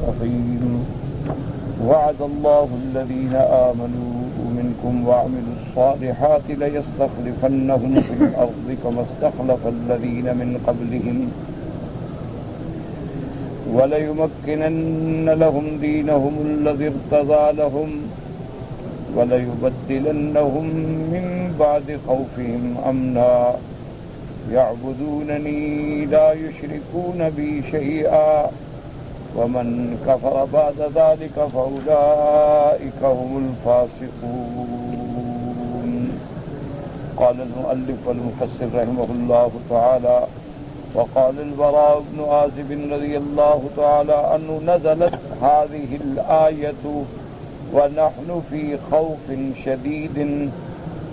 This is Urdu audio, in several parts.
الرحيم وعد الله الذين آمنوا منكم وعملوا الصالحات ليستخلفنهم في الأرض كما استخلف الذين من قبلهم وليمكنن لهم دينهم الذي ارتضى لهم وليبدلنهم من بعد خوفهم أمنا يعبدونني لا يشركون بي شيئا ومن كفر بعد ذلك فأولئك هم الفاسقون. قال المؤلف والمفسر رحمه الله تعالى وقال البراء بن عازب رضي الله تعالى عنه نزلت هذه الآية ونحن في خوف شديد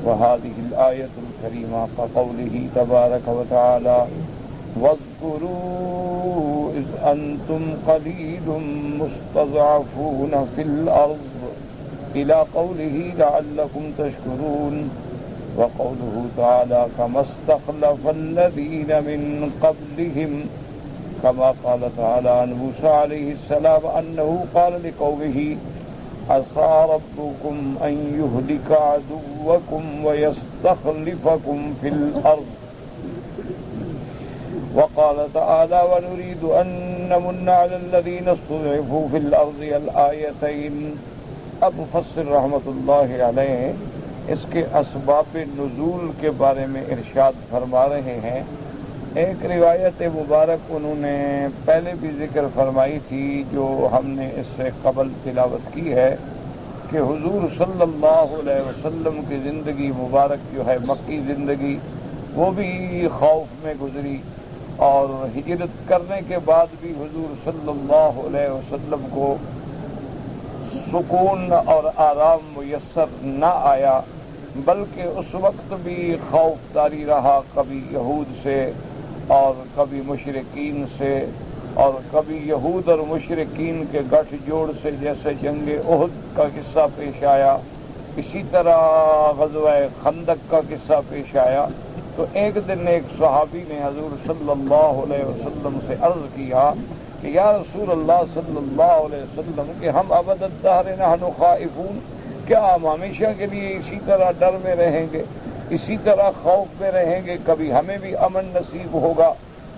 وهذه الآية الكريمة كقوله تبارك وتعالى واذكروا إذ أنتم قليل مستضعفون في الأرض إلى قوله لعلكم تشكرون وقوله تعالى كما استخلف الذين من قبلهم كما قال تعالى عن موسى عليه السلام أنه قال لقومه عسى ربكم أن يهلك عدوكم ويستخلفكم في الأرض وقال تعالى ونريد أن نمن على الذين استضعفوا في الأرض الآيتين. اب مفسر رحمۃ اللہ علیہ اس کے اسباب نزول کے بارے میں ارشاد فرما رہے ہیں. ایک روایت مبارک انہوں نے پہلے بھی ذکر فرمائی تھی جو ہم نے اس سے قبل تلاوت کی ہے کہ حضور صلی اللہ علیہ وسلم کی زندگی مبارک جو ہے مکی زندگی وہ بھی خوف میں گزری اور ہجرت کرنے کے بعد بھی حضور صلی اللہ علیہ وسلم کو سکون اور آرام میسر نہ آیا بلکہ اس وقت بھی خوف طاری رہا، کبھی یہود سے اور کبھی مشرکین سے اور کبھی یہود اور مشرکین کے گٹھ جوڑ سے جیسے جنگ احد کا قصہ پیش آیا، اسی طرح غزوہ خندق کا قصہ پیش آیا. تو ایک دن ایک صحابی نے حضور صلی اللہ علیہ وسلم سے عرض کیا کہ یا رسول اللہ صلی اللہ علیہ وسلم کہ ہم ابد الدہر نحن خائفون، کیا ہم ہمیشہ کے لیے اسی طرح ڈر میں رہیں گے، اسی طرح خوف میں رہیں گے؟ کبھی ہمیں بھی امن نصیب ہوگا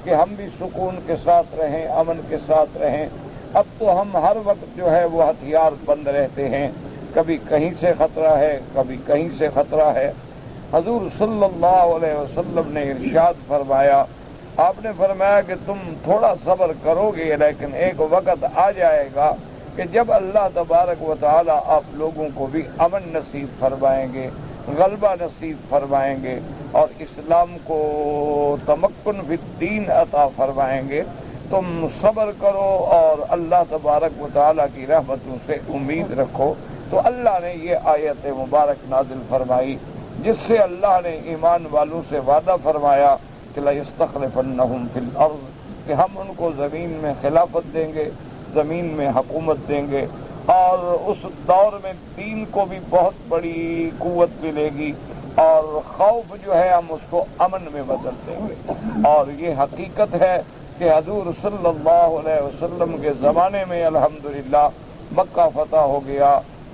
کہ ہم بھی سکون کے ساتھ رہیں، امن کے ساتھ رہیں؟ اب تو ہم ہر وقت جو ہے وہ ہتھیار بند رہتے ہیں، کبھی کہیں سے خطرہ ہے کبھی کہیں سے خطرہ ہے. حضور صلی اللہ علیہ وسلم نے ارشاد فرمایا، آپ نے فرمایا کہ تم تھوڑا صبر کرو گے لیکن ایک وقت آ جائے گا کہ جب اللہ تبارک و تعالی آپ لوگوں کو بھی امن نصیب فرمائیں گے، غلبہ نصیب فرمائیں گے اور اسلام کو تمکن فی الدین عطا فرمائیں گے. تم صبر کرو اور اللہ تبارک و تعالی کی رحمتوں سے امید رکھو. تو اللہ نے یہ آیت مبارک نازل فرمائی جس سے اللہ نے ایمان والوں سے وعدہ فرمایا کہ لَيَسْتَخْلِفَنَّهُمْ فِي الْأَرْضِ کہ ہم ان کو زمین میں خلافت دیں گے، زمین میں حکومت دیں گے اور اس دور میں دین کو بھی بہت بڑی قوت ملے گی اور خوف جو ہے ہم اس کو امن میں بدل دیں گے. اور یہ حقیقت ہے کہ حضور صلی اللہ علیہ وسلم کے زمانے میں الحمدللہ مکہ فتح ہو گیا،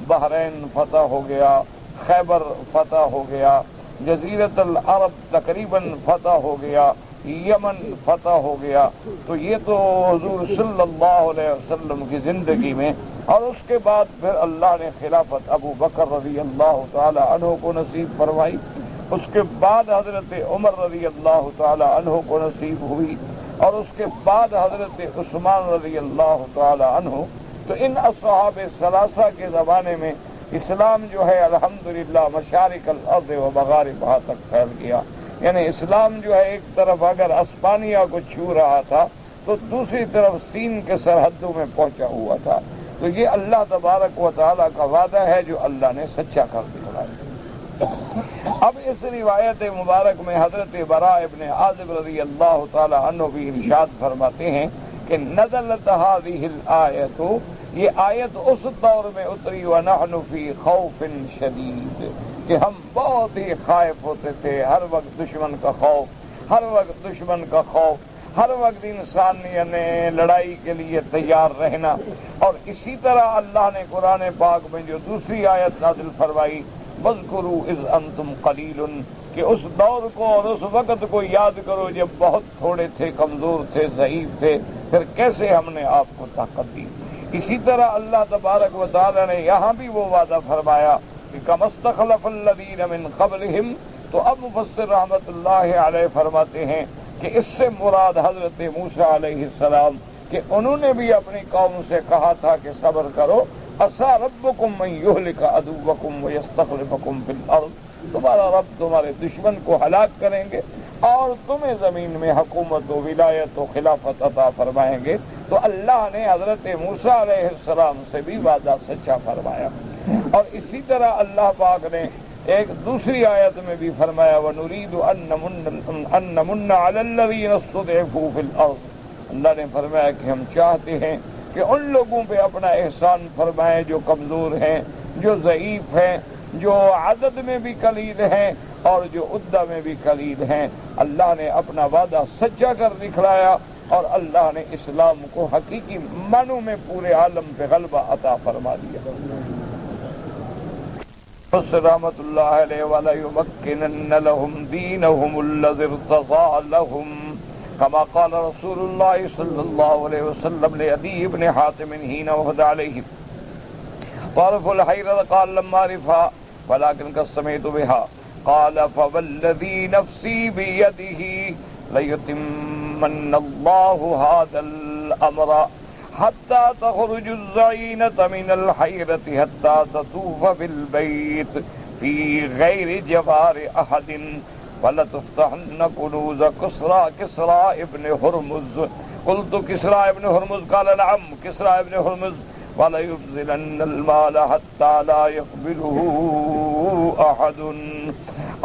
بحرین فتح ہو گیا، خیبر فتح ہو گیا، جزیرت العرب تقریباً فتح ہو گیا، یمن فتح ہو گیا. تو یہ تو حضور صلی اللہ علیہ وسلم کی زندگی میں، اور اس کے بعد پھر اللہ نے خلافت ابو بکر رضی اللہ تعالی عنہ کو نصیب فرمائی، اس کے بعد حضرت عمر رضی اللہ تعالی عنہ کو نصیب ہوئی اور اس کے بعد حضرت عثمان رضی اللہ تعالی عنہ. تو ان اصحاب ثلاثہ کے زمانے میں اسلام جو ہے الحمدللہ مشارق الارض و مغاربہا تک پھیل گیا. یعنی اسلام جو ہے ایک طرف اگر اسپانیہ کو چھو رہا تھا تو دوسری طرف سین کے سرحدوں میں پہنچا ہوا تھا. تو یہ اللہ تبارک و تعالیٰ کا وعدہ ہے جو اللہ نے سچا کر دکھلایا. اب اس روایت مبارک میں حضرت براء ابن عازب رضی اللہ تعالی عنہ بھی ارشاد فرماتے ہیں کہ نزلت هذه الآیت، یہ آیت اس دور میں اتری وَنَحْنُ فِي خَوْفٍ شَدِيدٍ کہ ہم بہت ہی خائف ہوتے تھے، ہر وقت دشمن کا خوف، ہر وقت دشمن کا خوف. ہر وقت انسان نے لڑائی کے لیے تیار رہنا۔ اور اسی طرح اللہ نے قرآن پاک میں جو دوسری آیت نازل فرمائی وَاذْكُرُوا إِذْ أَنْتُمْ قَلِيلٌ، کہ اس دور کو اور اس وقت کو یاد کرو جب بہت تھوڑے تھے، کمزور تھے، ضعیف تھے، پھر کیسے ہم نے آپ کو طاقت دی۔ اسی طرح اللہ تبارک و تعالی نے یہاں بھی وہ وعدہ فرمایا کہ كَمَا اسْتَخْلَفَ الَّذِينَ مِنْ قَبْلِهِمْ، تو اب مفسر رحمت اللہ علیہ فرماتے ہیں کہ اس سے مراد حضرت موسیٰ علیہ السلام کہ انہوں نے بھی اپنی قوم سے کہا تھا کہ صبر کرو، عسیٰ ربکم ان یہلک عدوکم ویستخلفکم فی الارض، تمہارا رب تمہارے دشمن کو ہلاک کریں گے اور تمہیں زمین میں حکومت و ولایت و خلافت عطا فرمائیں گے۔ تو اللہ نے حضرت موسیٰ علیہ السلام سے بھی وعدہ سچا فرمایا۔ اور اسی طرح اللہ پاک نے ایک دوسری آیت میں بھی فرمایا وَنُرِيدُ أَن نَّمُنَّ عَلَى الَّذِينَ اسْتُضْعِفُوا فِي الْأَرْضِ، اللہ نے فرمایا کہ ہم چاہتے ہیں کہ ان لوگوں پہ اپنا احسان فرمائیں جو کمزور ہیں، جو ضعیف ہیں، جو عدد میں بھی قلیل ہیں اور جو عدہ میں بھی قلیل ہیں۔ اللہ نے اپنا وعدہ سچا کر دکھلایا اور اللہ نے اسلام کو حقیقی معنوں میں پورے عالم پہ غلبہ عطا فرما دیا۔ رحمت اللہ علیہ وَلَيُمَكِّنَنَّ لَهُمْ دِينَهُمُ الَّذِي ارْتَضَىٰ لَهُمْ كما قال رسول الله صلى الله عليه وسلم لعدي بن حاتم حين وهد عليه طرف الحيرة قال لما عرفها ولكن قد سمعت بها قال فوالذي نفسي بيده ليتمن الله هذا الأمر حتى تخرج الزعينة من الحيرة حتى تطوف بالبيت في غير جوار أحد وَلَتُفْتَحَنَّ كُنُوزَ كِسْرَى ابن هرمز قلت كسرى ابن هرمز قال نعم كسرى ابن هرمز وَلَيُبْذِلَنَّ الْمَالَ حَتَّى لَا يَقْبِلُهُ أَحَدٌ۔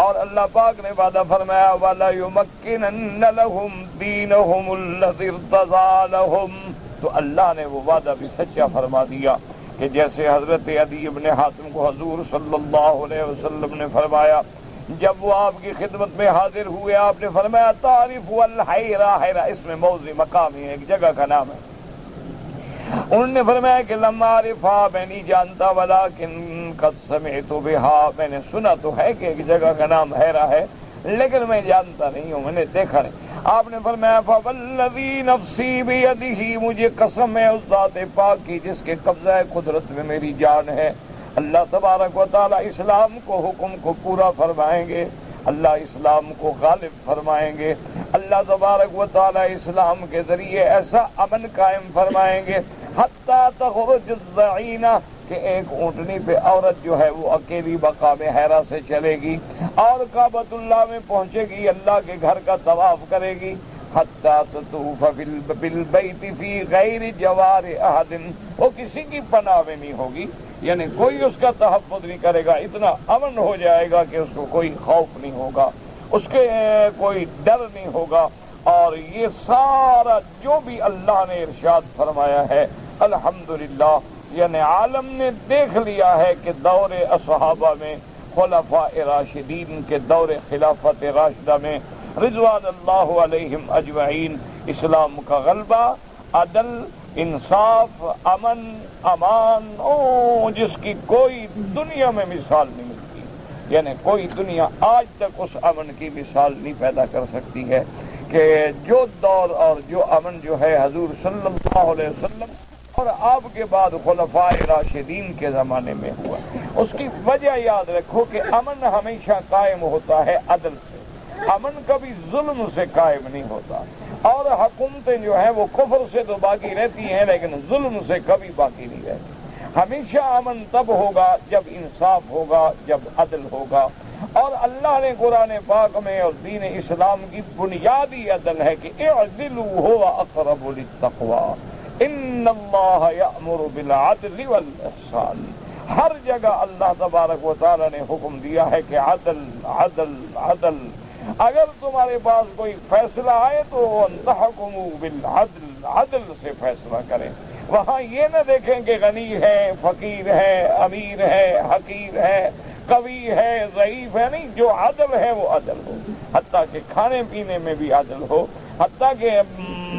اور اللہ پاک نے وعدہ فرمایا وَلَيُمَكِّنَنَّ لَهُمْ دِينَهُمُ الَّذِي ارْتَضَىٰ لَهُمْ، تو اللہ نے وہ وعدہ بھی سچا فرما دیا کہ جیسے حضرت عدی بن حاتم کو حضور صلی اللہ علیہ وسلم نے فرمایا جب وہ آپ کی خدمت میں حاضر ہوئے، آپ نے فرمایا تعریف الحیرہ، حیرہ اس میں موضع مقامی ہے، ایک جگہ کا نام ہے۔ انہوں نے فرمایا کہ لما عرفا، میں نہیں جانتا، ولیکن قد سمعت بہا، میں نے سنا تو ہے کہ ایک جگہ کا نام حیرہ ہے لیکن میں جانتا نہیں ہوں، میں نے دیکھا نہیں۔ آپ نے فرمایا فوالذی نفسی بیدہ، مجھے قسم ہے اس ذات پاک کی جس کے قبضہ قدرت میں میری جان ہے، اللہ تبارک و تعالی اسلام کو حکم کو پورا فرمائیں گے، اللہ اسلام کو غالب فرمائیں گے، اللہ تبارک و تعالی اسلام کے ذریعے ایسا امن قائم فرمائیں گے حتیٰ تخرج الزعینہ، کہ ایک اونٹنی پہ عورت جو ہے وہ اکیلی مقام حیرہ سے چلے گی اور کعبۃ اللہ میں پہنچے گی، اللہ کے گھر کا طواف کرے گی، حتیٰ تطوف بالبیت فی غیر جوار احد، وہ کسی کی پناہ میں نہیں ہوگی، یعنی کوئی اس کا تحفظ نہیں کرے گا، اتنا امن ہو جائے گا کہ اس کو کوئی خوف نہیں ہوگا، اس کے کوئی ڈر نہیں ہوگا۔ اور یہ سارا جو بھی اللہ نے ارشاد فرمایا ہے الحمدللہ، یعنی عالم نے دیکھ لیا ہے کہ دور صحابہ میں، خلفاء راشدین کے دور خلافت راشدہ میں رضوان اللہ علیہم اجمعین اسلام کا غلبہ، عدل، انصاف، امن، امان، جس کی کوئی دنیا میں مثال نہیں ملتی، یعنی کوئی دنیا آج تک اس امن کی مثال نہیں پیدا کر سکتی ہے کہ جو دور اور جو امن جو ہے حضور صلی اللہ علیہ وسلم اور آپ کے بعد خلفاء راشدین کے زمانے میں ہوا۔ اس کی وجہ یاد رکھو کہ امن ہمیشہ قائم ہوتا ہے عدل سے، امن کبھی ظلم سے قائم نہیں ہوتا، اور حکومتیں جو ہیں وہ کفر سے تو باقی رہتی ہیں لیکن ظلم سے کبھی باقی نہیں رہتی۔ ہمیشہ امن تب ہوگا جب انصاف ہوگا، جب عدل ہوگا، اور اللہ نے قرآن پاک میں اور دین اسلام کی بنیادی عدل ہے کہ اعدلوا هو اقرب للتقوی ان اللہ یأمر بالعدل والاحسان۔ ہر جگہ اللہ تبارک و تعالی نے حکم دیا ہے کہ عدل عدل عدل، اگر تمہارے پاس کوئی فیصلہ آئے تو تحکموا بالعدل، عدل سے فیصلہ کریں، وہاں یہ نہ دیکھیں کہ غنی ہے، فقیر ہے، امیر ہے، حقیر ہے، قوی ہے، ضعیف ہے، نہیں، جو عدل ہے وہ عدل ہو، حتیٰ کہ کھانے پینے میں بھی عدل ہو، حتیٰ کہ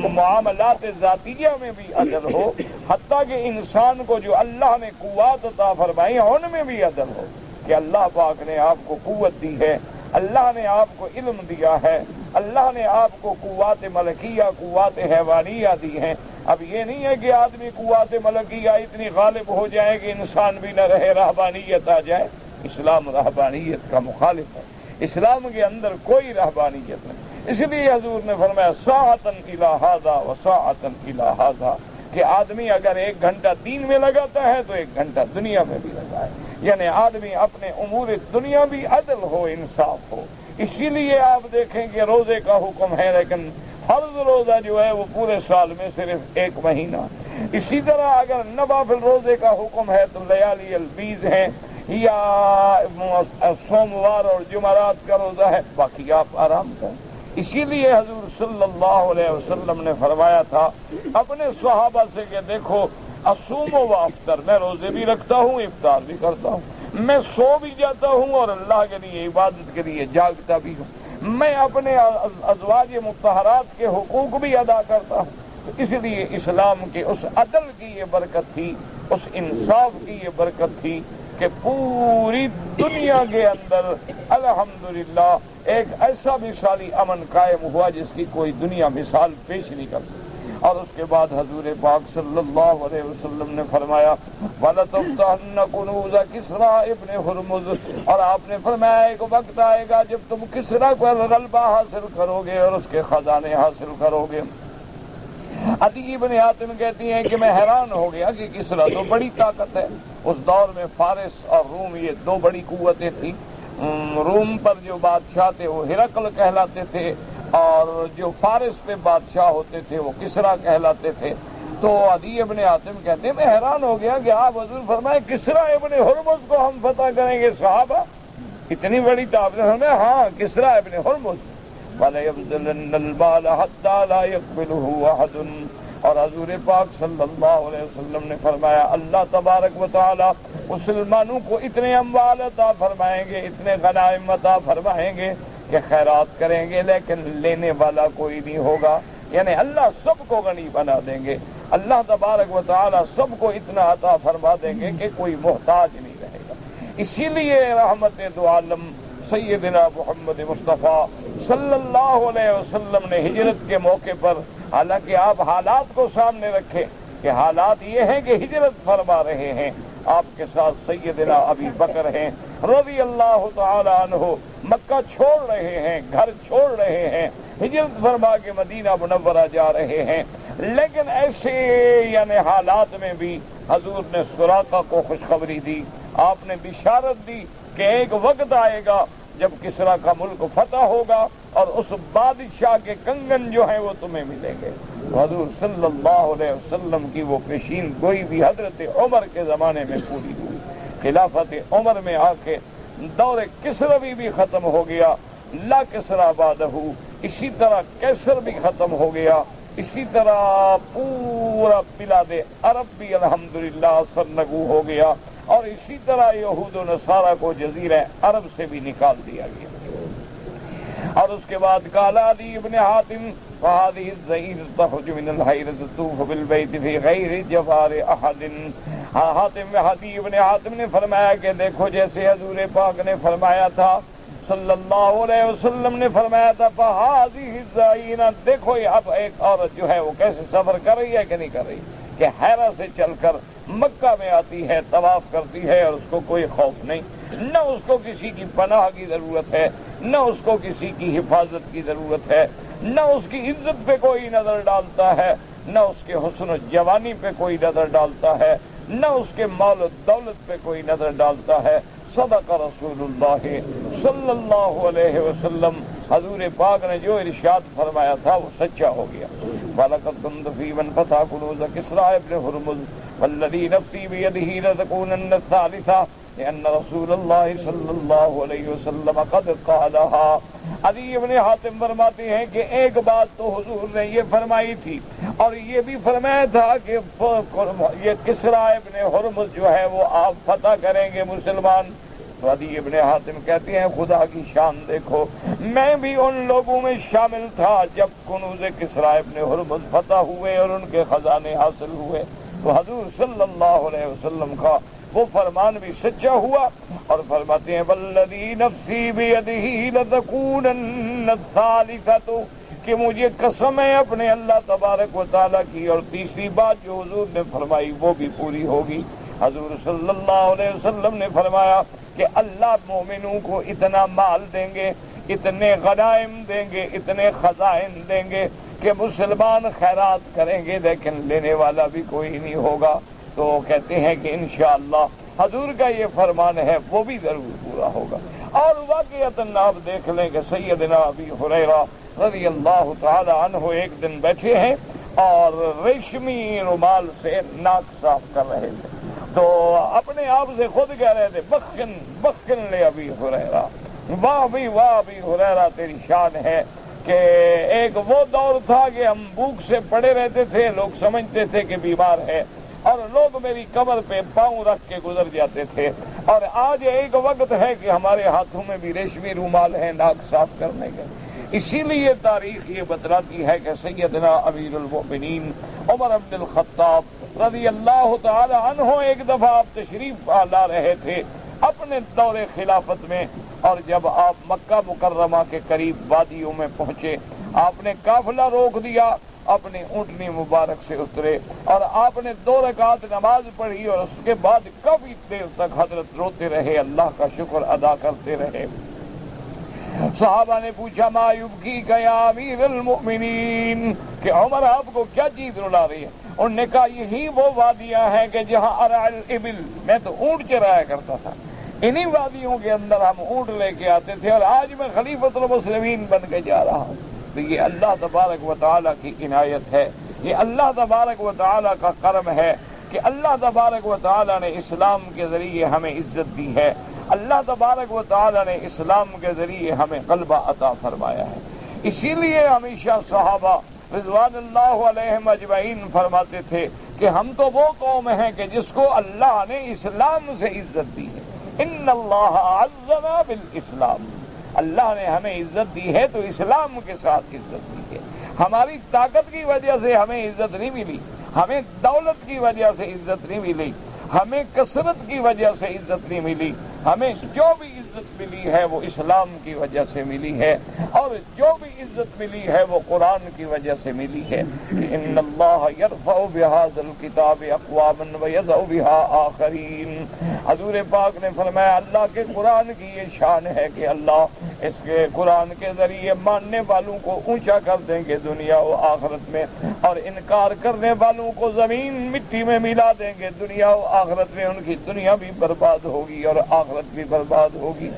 معاملات ذاتیہ میں بھی عدل ہو، حتیٰ کہ انسان کو جو اللہ نے قوت عطا فرمائی ان میں بھی عدل ہو کہ اللہ پاک نے آپ کو قوت دی ہے، اللہ نے آپ کو علم دیا ہے، اللہ نے آپ کو قوات ملکیہ قوات حیوانیہ دی ہیں۔ اب یہ نہیں ہے کہ آدمی قوات ملکیہ اتنی غالب ہو جائے کہ انسان بھی نہ رہے، رہبانیت آ جائے۔ اسلام رہبانیت کا مخالف ہے، اسلام کے اندر کوئی رہبانیت نہیں۔ اس لیے حضور نے فرمایا ساعتن الی ھذا و ساعتن الی ھذا، کہ آدمی اگر 1 گھنٹہ دین میں لگاتا ہے تو 1 گھنٹہ دنیا میں بھی لگائے، یعنی آدمی اپنے امور دنیا بھی عدل ہو، انصاف ہو۔ اسی لیے آپ دیکھیں کہ روزے کا حکم ہے، لیکن فرض روزہ جو ہے وہ پورے سال میں صرف 1 مہینہ۔ اسی طرح اگر نوافل روزے کا حکم ہے تو لیالی البیض ہیں یا سوموار اور جمعرات کا روزہ ہے، باقی آپ آرام کریں۔ اسی لیے حضور صلی اللہ علیہ وسلم نے فرمایا تھا اپنے صحابہ سے کہ دیکھو اصوم و افطر، میں روزے بھی رکھتا ہوں، افطار بھی کرتا ہوں، میں سو بھی جاتا ہوں اور اللہ کے لیے عبادت کے لیے جاگتا بھی ہوں، میں اپنے ازواج مطہرات کے حقوق بھی ادا کرتا ہوں۔ اس لیے اسلام کے اس عدل کی یہ برکت تھی، اس انصاف کی یہ برکت تھی کہ پوری دنیا کے اندر الحمدللہ ایک ایسا مثالی امن قائم ہوا جس کی کوئی دنیا مثال پیش نہیں کر سکتی۔ اور اس کے بعد حضور پاک صلی اللہ علیہ وسلم نے فرمایا وَلَتُفْتَحَنَّ كُنُوزَ كِسْرَى ابْنِ هُرْمُزَ، اور آپ نے فرمایا ایک وقت آئے گا جب تم کسریٰ کو غلبہ حاصل کرو گے اور اس کے خزانے حاصل کرو گے۔ عدی بن حاتم کہتی ہیں کہ میں حیران ہو گیا کہ کسریٰ تو بڑی طاقت ہے، اس دور میں فارس اور روم یہ 2 بڑی قوتیں تھیں۔ روم پر جو بادشاہ تھے وہ ہرقل کہلاتے تھے اور جو فارس پہ بادشاہ ہوتے تھے وہ کسریٰ کہلاتے تھے۔ تو عدی ابن حاتم کہتے ہیں میں حیران ہو گیا کہ آپ حضور فرمائے کسریٰ ابن ہرمز کو ہم فتح کریں گے، صحابہ اتنی بڑی طاقت ہمیں؟ ہاں، کسریٰ ابن ہرمز۔ وَلَيَبْذَلَنَّ الْمَالَ حَتَّى لَا يَقْبِلُهُ أَحَدٌ، اور حضور پاک صلی اللہ علیہ وسلم نے فرمایا اللہ تبارک و تعالی مسلمانوں کو اتنے اموال عطا فرمائیں گے، اتنے غنائم عطا فرمائیں گے کہ خیرات کریں گے لیکن لینے والا کوئی نہیں ہوگا، یعنی اللہ سب کو غنی بنا دیں گے، اللہ تبارک و تعالی سب کو اتنا عطا فرما دیں گے کہ کوئی محتاج نہیں رہے گا۔ اسی لیے رحمت دو عالم سیدنا محمد مصطفیٰ صلی اللہ علیہ وسلم نے ہجرت کے موقع پر، حالانکہ آپ حالات کو سامنے رکھیں کہ حالات یہ ہیں کہ ہجرت فرما رہے ہیں، آپ کے ساتھ سیدنا ابی بکر ہیں رضی اللہ تعالی عنہ، مکہ چھوڑ رہے ہیں، گھر چھوڑ رہے ہیں، ہجرت فرما کے مدینہ منورہ جا رہے ہیں، لیکن ایسے یعنی حالات میں بھی حضور نے سراقہ کو خوشخبری دی، آپ نے بشارت دی کہ ایک وقت آئے گا جب کسریٰ کا ملک فتح ہوگا اور اس بادشاہ کے کنگن جو ہیں وہ تمہیں ملیں گے۔ حضور صلی اللہ علیہ وسلم کی وہ پیشین گوئی بھی حضرت عمر کے زمانے میں پوری ہوئی، خلافت عمر میں آ کے دور کسروی بھی ختم ہو گیا، لا کسریٰ بعدہ، اسی طرح کیسر بھی ختم ہو گیا، اسی طرح پورا بلاد عرب بھی الحمدللہ سرنگو ہو گیا، اور اسی طرح یہود و نصارہ کو جزیرہ عرب سے بھی نکال دیا گیا۔ اور اس کے بعد قال عدی ابن حاتم فهذه الزئیر تخرج من الحیرة تطوف بالبیت فی غیر جوار احد۔ عدی ابن حاتم نے فرمایا کہ دیکھو جیسے حضور پاک نے فرمایا تھا، صلی اللہ علیہ وسلم نے فرمایا تھا فهذه الزئیر، دیکھو اب ایک عورت جو ہے وہ کیسے سفر کر رہی ہے کہ نہیں کر رہی، کہ حیرہ سے چل کر مکہ میں آتی ہے، طواف کرتی ہے اور اس کو کوئی خوف نہیں، نہ اس کو کسی کی پناہ کی ضرورت ہے، نہ اس کو کسی کی حفاظت کی ضرورت ہے، نہ اس کی عزت پہ کوئی نظر ڈالتا ہے، نہ اس کے حسن و جوانی پہ کوئی نظر ڈالتا ہے، نہ اس کے مال و دولت پہ کوئی نظر ڈالتا ہے۔ صدق رسول اللہ صلی اللہ علیہ وسلم، حضور پاک نے جو ارشاد فرمایا تھا وہ سچا ہو گیا۔ وَلَقَدْ كُنْتَ فِي مَنْ فَتَحَ كُنُوزَ كِسْرَى ابْنِ هُرْمُزَ وَالَّذِي نَفْسِي بِيَدِهِ لَتَكُونَنَّ الثَّالِثَةَ لأن رسول اللہ صلی اللہ علیہ وسلم قد قالها۔ عدی ابن حاتم فرماتے ہیں کہ ایک بات تو حضور نے یہ فرمائی تھی اور یہ بھی فرمایا تھا کہ یہ کسریٰ ابن ہرمز جو ہے وہ آپ فتح کریں گے مسلمان، تو عدی ابن حاتم کہتے ہیں خدا کی شان دیکھو، میں بھی ان لوگوں میں شامل تھا جب کنوز کسریٰ ابن ہرمز فتح ہوئے اور ان کے خزانے حاصل ہوئے، تو حضور صلی اللہ علیہ وسلم کا وہ فرمان بھی سچا ہوا، اور فرماتے ہیں والذی نفسی بیدہ لتکونن الثالثۃ، کہ مجھے قسم ہے اپنے اللہ تبارک و تعالیٰ کی، اور تیسری بات جو حضور نے فرمائی وہ بھی پوری ہوگی۔ حضور صلی اللہ علیہ وسلم نے فرمایا کہ اللہ مومنوں کو اتنا مال دیں گے، اتنے غنائم دیں گے، اتنے خزائن دیں گے کہ مسلمان خیرات کریں گے لیکن لینے والا بھی کوئی نہیں ہوگا۔ تو کہتے ہیں کہ انشاءاللہ حضور کا یہ فرمان ہے وہ بھی ضرور پورا ہوگا۔ اور واقعتاً آپ دیکھ لیں کہ سیدنا ابی ہریرہ رضی اللہ تعالی عنہ ایک دن بیٹھے ہیں اور ریشمی رومال سے ناک صاف کر رہے تھے، تو اپنے آپ سے خود کہہ رہے تھے بخن بخن لے ابی ہریرہ، واہ بھی واہ ابی ہریرہ تیری شان ہے، کہ ایک وہ دور تھا کہ ہم بھوک سے پڑے رہتے تھے، لوگ سمجھتے تھے کہ بیمار ہے اور لوگ میری کمر پہ پاؤں رکھ کے گزر جاتے تھے، اور آج ایک وقت ہے کہ ہمارے ہاتھوں میں بھی ریشمی رومال ہے ناک صاف کرنے کے۔ اسی لیے تاریخ یہ بتلاتی ہے کہ سیدنا امیر المؤمنین عمر بن الخطاب رضی اللہ تعالی عنہ ایک دفعہ آپ تشریف لا رہے تھے اپنے دور خلافت میں، اور جب آپ مکہ مکرمہ کے قریب وادیوں میں پہنچے، آپ نے قافلہ روک دیا، اپنی اونٹنی مبارک سے اترے اور آپ نے 2 رکعت نماز پڑھی، اور اس کے بعد کافی دیر تک حضرت روتے رہے، اللہ کا شکر ادا کرتے رہے۔ صحابہ نے پوچھا ما یبکیک یا امیر المؤمنین، کہ عمر آپ کو کیا چیز رلا رہی ہے؟ انہوں نے کہا یہی وہ وادیاں ہیں کہ جہاں ارع الابل، میں تو اونٹ چرایا کرتا تھا، انہی وادیوں کے اندر ہم اونٹ لے کے آتے تھے، اور آج میں خلیفۃ المسلمین بن کے جا رہا ہوں۔ تو یہ اللہ تبارک و تعالیٰ کی عنایت ہے، یہ اللہ تبارک و تعالیٰ کا کرم ہے کہ اللہ تبارک و تعالیٰ نے اسلام کے ذریعے ہمیں عزت دی ہے، اللہ تبارک و تعالیٰ نے اسلام کے ذریعے ہمیں غلبہ عطا فرمایا ہے۔ اسی لیے ہمیشہ صحابہ رضوان اللہ علیہم اجمعین فرماتے تھے کہ ہم تو وہ قوم ہیں کہ جس کو اللہ نے اسلام سے عزت دی ہے، ان اللہ عزنا بالاسلام، اللہ نے ہمیں عزت دی ہے تو اسلام کے ساتھ عزت دی ہے۔ ہماری طاقت کی وجہ سے ہمیں عزت نہیں ملی، ہمیں دولت کی وجہ سے عزت نہیں ملی، ہمیں کثرت کی وجہ سے عزت نہیں ملی، ہمیں جو بھی عزت ملی ہے وہ اسلام کی وجہ سے ملی ہے، اور جو بھی عزت ملی ہے وہ قرآن کی وجہ سے ملی ہے۔ ان اللہ یرفع بہذا الکتاب اقواما ویضع بها آخرین، حضور پاک نے فرمایا اللہ کے قرآن کی یہ شان ہے کہ اللہ اس کے قرآن کے ذریعے ماننے والوں کو اونچا کر دیں گے دنیا و آخرت میں، اور انکار کرنے والوں کو زمین مٹی میں ملا دیں گے دنیا و آخرت میں، ان کی دنیا بھی برباد ہوگی اور آخرت بھی برباد ہوگی۔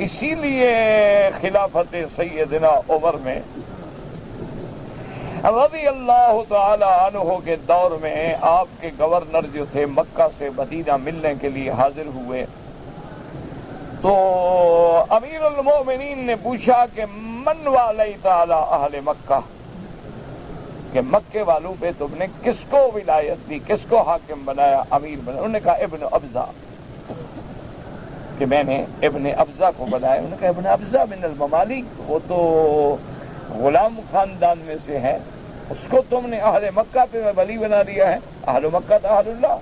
اسی لیے خلافت سیدنا عمر میں رضی اللہ تعالی عنہ کے دور میں آپ کے گورنر جو تھے مکہ سے مدینہ ملنے کے لیے حاضر ہوئے، تو امیر المؤمنین نے پوچھا کہ من والیت علی اہل مکہ، کہ مکے والوں پہ تم نے کس کو ولایت دی، کس کو حاکم بنایا، امیر بنایا؟ انہوں نے کہا ابن ابزہ، کہ میں نے ابن ابزہ کو بنایا۔ انہوں نے کہا ابن ابزہ من الممالک، وہ تو غلام خاندان میں سے ہے، اس کو تم نے اہل مکہ پہ ولی بنا دیا ہے؟ اہل مکہ تو اہل اللہ،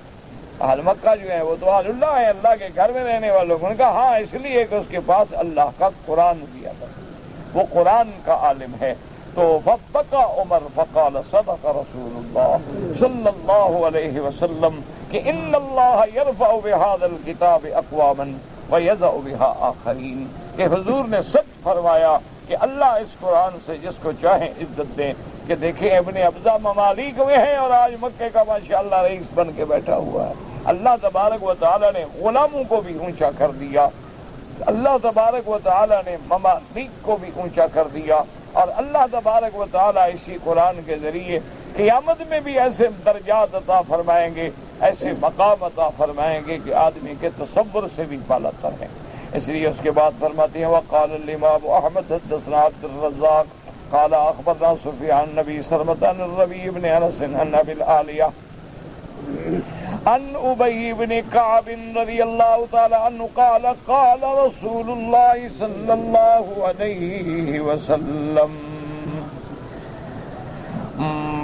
اہل مکہ جو ہیں وہ تو اہل اللہ ہیں، اللہ کے گھر میں رہنے والوں کو۔ انہوں نے کہا ہاں اس لیے کہ اس کے پاس اللہ کا قرآن دیا تھا، وہ قرآن کا عالم ہے۔ تو فبکا عمر فقال صدق رسول اللہ صلی اللہ علیہ وسلم کہ ان اللہ یرفع بهذا الکتاب اقواما ویضع بها آخرین، کہ حضور نے سچ فرمایا کہ اللہ اس قرآن سے جس کو چاہیں عزت دیں۔ کہ دیکھیں ابن ابزہ ممالک میں ہیں اور آج مکے کا ماشاءاللہ رئیس بن کے بیٹھا ہوا ہے۔ اللہ تبارک و تعالی نے غلاموں کو بھی اونچا کر دیا، اللہ تبارک و تعالی نے ممالک کو بھی اونچا کر دیا، اور اللہ تبارک و تعالی اسی قرآن کے ذریعے قیامت میں بھی ایسے درجات عطا فرمائیں گے، ایسے مقام عطا فرمائیں گے کہ آدمی کے تصور سے بھی بالا تر ہے۔ اس لیے اس کے بعد فرماتے ہیں وقال الامام احمد حدثنا عبد الرزاق قال اخبرنا سفیان نبی سلمۃ الربیع بن انس عن ابی العالیہ عن ابی بن کعب رضی اللہ تعالی عنہ قال قال رسول اللہ صلی اللہ علیہ وسلم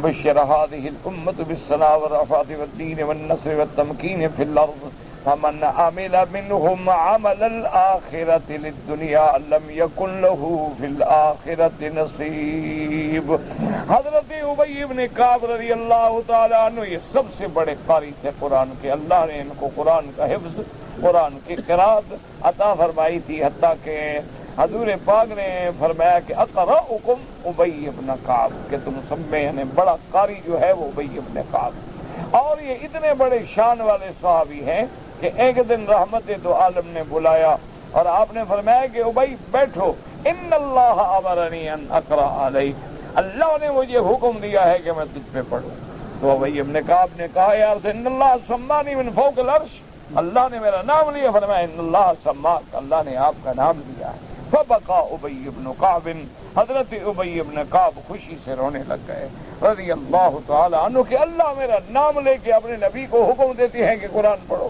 بشر هذه الأمة بالصلاة والرفعة والدين والنصر والتمكين في الأرض فمن عمل منهم عمل الآخرة للدنيا لم يكن له في الآخرة نصيب۔ حضرت ابی بن کعب رضی اللہ تعالی عنہ یہ سب سے بڑے قاری تھے قرآن کے، اللہ نے ان کو قرآن کا حفظ، قرآن کی قرات عطا فرمائی تھی، حتیٰ کہ حضور پاک نے فرمایا کہ اقرأکم ابی بن کعب، کہ تم سب میں یعنی بڑا قاری جو ہے وہ ابی بن کعب۔ اور یہ اتنے بڑے شان والے صحابی ہیں کہ ایک دن رحمت دو عالم نے بلایا اور آپ نے فرمایا کہ ابی بیٹھو، ان اللہ امرنی ان اقرأ علیک، اللہ نے مجھے حکم دیا ہے کہ میں تجھ پہ پڑھوں۔ تو ابی بن کعب نے کہا یا رسول ان اللہ سمانی من فوق العرش، اللہ نے میرا نام لیا، فرمایا ان اللہ سماک، اللہ نے آپ کا نام لیا ہے۔ فبقى ابی بن کعب، حضرت ابی بن کعب خوشی سے رونے لگ گئے رضی اللہ تعالی عنہ کہ اللہ میرا نام لے کے اپنے نبی کو حکم دیتی ہے کہ قرآن پڑھو۔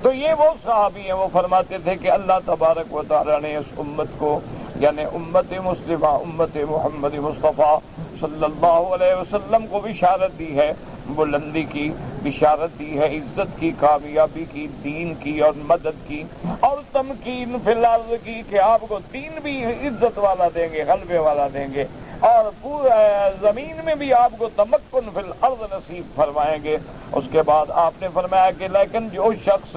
تو یہ وہ صحابی ہیں، وہ فرماتے تھے کہ اللہ تبارک و تعالی نے اس امت کو یعنی امت مسلمہ، امت محمد مصطفیٰ صلی اللہ علیہ وسلم کو بشارت دی ہے، بلندی کی بشارت دی ہے، عزت کی، کامیابی کی، دین کی اور مدد کی، اور تمکین فی الارض کی کہ آپ کو دین بھی عزت والا دیں گے، غلبے والا دیں گے، اور پورا زمین میں بھی آپ کو تمکن فی الارض نصیب فرمائیں گے۔ اس کے بعد آپ نے فرمایا کہ لیکن جو شخص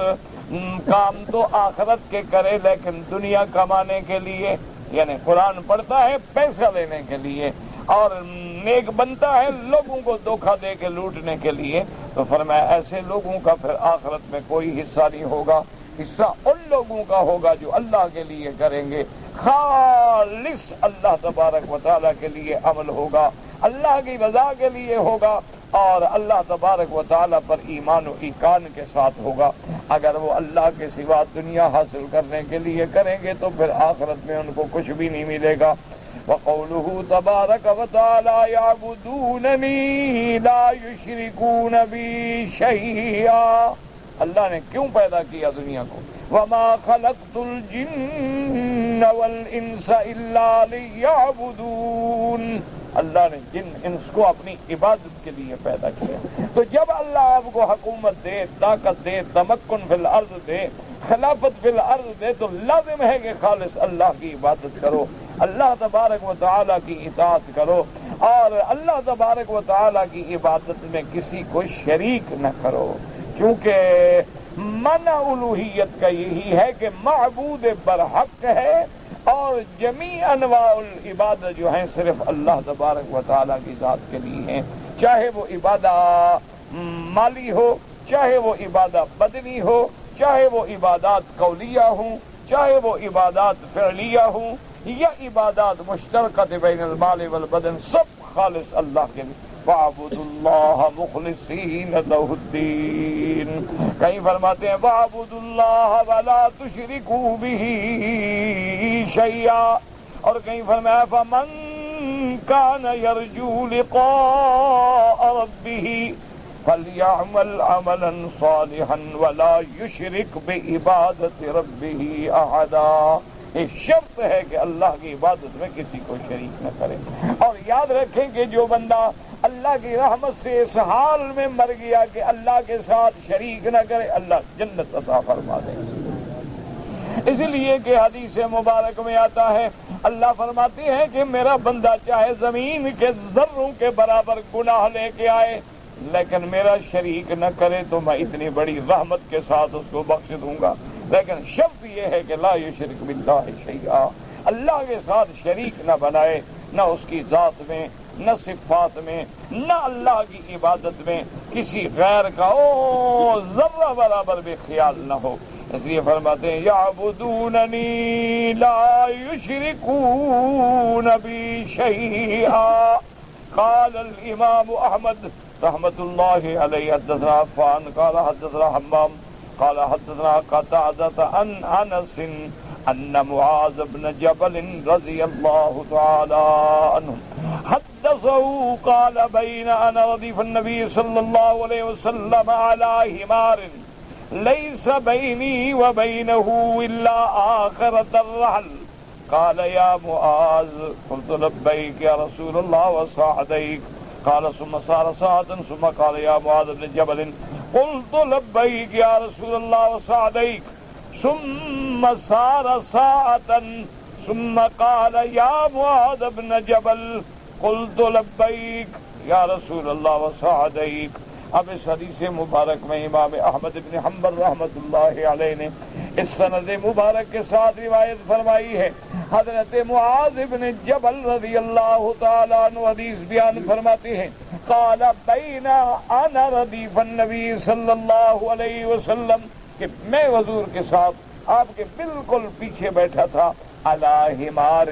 کام تو آخرت کے کرے لیکن دنیا کمانے کے لیے، یعنی قرآن پڑھتا ہے پیسہ لینے کے لیے اور نیک بنتا ہے لوگوں کو دھوکہ دے کے لوٹنے کے لیے، تو فرمایا ایسے لوگوں کا پھر آخرت میں کوئی حصہ نہیں ہوگا، حصہ ان لوگوں کا ہوگا جو اللہ کے لیے کریں گے، خالص اللہ تبارک و تعالیٰ کے لیے عمل ہوگا، اللہ کی رضا کے لیے ہوگا، اور اللہ تبارک و تعالیٰ پر ایمان و ایقان کے ساتھ ہوگا۔ اگر وہ اللہ کے سوا دنیا حاصل کرنے کے لیے کریں گے تو پھر آخرت میں ان کو کچھ بھی نہیں ملے گا۔ وَقَوْلُهُ تَبَارَكَ وَتَعَالَى يَعْبُدُونَنِي لَا يُشْرِكُونَ بِي شَيْئًا، اللہ نے کیوں پیدا کیا دنیا کو؟ وَمَا خَلَقْتُ الْجِنَّ وَالْإِنسَ إِلَّا لِيَعْبُدُونَ، اللہ نے جن انس کو اپنی عبادت کے لیے پیدا کیا۔ تو جب اللہ آپ کو حکومت دے، طاقت دے، تمکن فی الارض دے، خلافت فی الارض دے، تو لازم ہے کہ خالص اللہ کی عبادت کرو، اللہ تبارک و تعالیٰ کی اطاعت کرو، اور اللہ تبارک و تعالیٰ کی عبادت میں کسی کو شریک نہ کرو، کیونکہ معنی الوہیت کا یہی ہے کہ معبود برحق ہے، اور جمیع انواع العبادت جو ہیں صرف اللہ تبارک و تعالیٰ کی ذات کے لیے ہیں، چاہے وہ عبادت مالی ہو، چاہے وہ عبادت بدنی ہو، چاہے وہ عبادات قولیہ ہوں، چاہے وہ عبادات فعلیہ ہوں، یا عبادات مشترکہ بین المال والبدن، سب خالص اللہ کے لیے۔ وَاعْبُدُوا اللَّهَ مُخْلِصِينَ لَهُ الدِّينَ، کہیں فرماتے ہیں وَاعْبُدُوا اللَّهَ وَلَا تُشْرِكُوا بِهِ شَيْئًا، اور کہیں فرمایا فَمَن كَانَ يَرْجُو لِقَاءَ رَبِّهِ فَلْيَعْمَلْ عَمَلًا صَالِحًا وَلَا يُشْرِكْ بِعِبَادَةِ رَبِّهِ أَحَدًا، ایک شرط ہے کہ اللہ کی عبادت میں کسی کو شریک نہ کرے۔ اور یاد رکھیں کہ جو بندہ اللہ کی رحمت سے اس حال میں مر گیا کہ اللہ کے ساتھ شریک نہ کرے، اللہ جنت عطا فرما دے۔ اس لیے کہ حدیث مبارک میں آتا ہے، اللہ فرماتے ہیں کہ میرا بندہ چاہے زمین کے ذروں کے برابر گناہ لے کے آئے لیکن میرا شریک نہ کرے تو میں اتنی بڑی رحمت کے ساتھ اس کو بخش دوں گا، لیکن شرط یہ ہے کہ لا یشرک باللہ شیئا، اللہ کے ساتھ شریک نہ بنائے، نہ اس کی ذات میں، نہ صفات میں، نہ اللہ کی عبادت میں کسی غیر کا ذرہ برابر بھی خیال نہ ہو۔ اس لیے فرماتے ہیں یعبدوننی لا یشرکون بی شیئا۔ قال الامام احمد رحمۃ اللہ علیہ حدثنا عفان قال حدثنا حمام قال حدثنا قتادة عن انس ان معاذ بن جبل رضی اللہ تعالی عنہ حدثه قال بين أنا رديف النبي صلى الله عليه وسلم على حمار ليس بيني وبينه إلا آخرة الرحل قال يا معاذ قلت لبيك يا رسول الله وسعديك قال ثم سار ساعة ثم قال يا معاذ بن جبل قلت لبيك يا رسول الله وسعديك ثم سار ساعة ثم قال يا معاذ بن جبل قلت لبيك یا رسول اللہ وسعدیک. اب اس حدیث مبارک میں امام احمد بن حنبل رحمۃ اللہ علیہ نے اس سند مبارک کے ساتھ روایت فرمائی ہے. حضرت معاذ بن جبل رضی اللہ تعالیٰ عنہ حدیث بیان فرماتے ہیں قال بین انا ردیف النبی صلی اللہ علیہ وسلم کہ میں حضور کے ساتھ آپ کے بالکل پیچھے بیٹھا تھا علی حمار.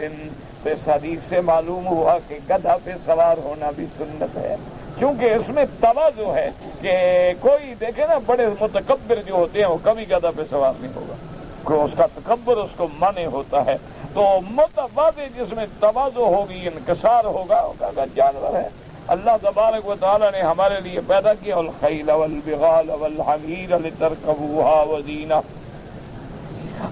تو اس حدیث سے معلوم ہوا کہ گدھا پہ سوار ہونا بھی سنت ہے، کیونکہ اس میں تواضع ہے کہ کوئی دیکھے نا بڑے متکبر جو ہوتے ہیں وہ کبھی گدھا پہ سوار نہیں ہوگا، کوئی اس کا تکبر اس کو مانے ہوتا ہے. تو متواضع جس میں تواضع ہوگی انکسار ہوگا وہ جانور ہے. اللہ تبارک و تعالی نے ہمارے لیے پیدا کیا الخیل والبغال والحمیر لترکبوها وزینہ.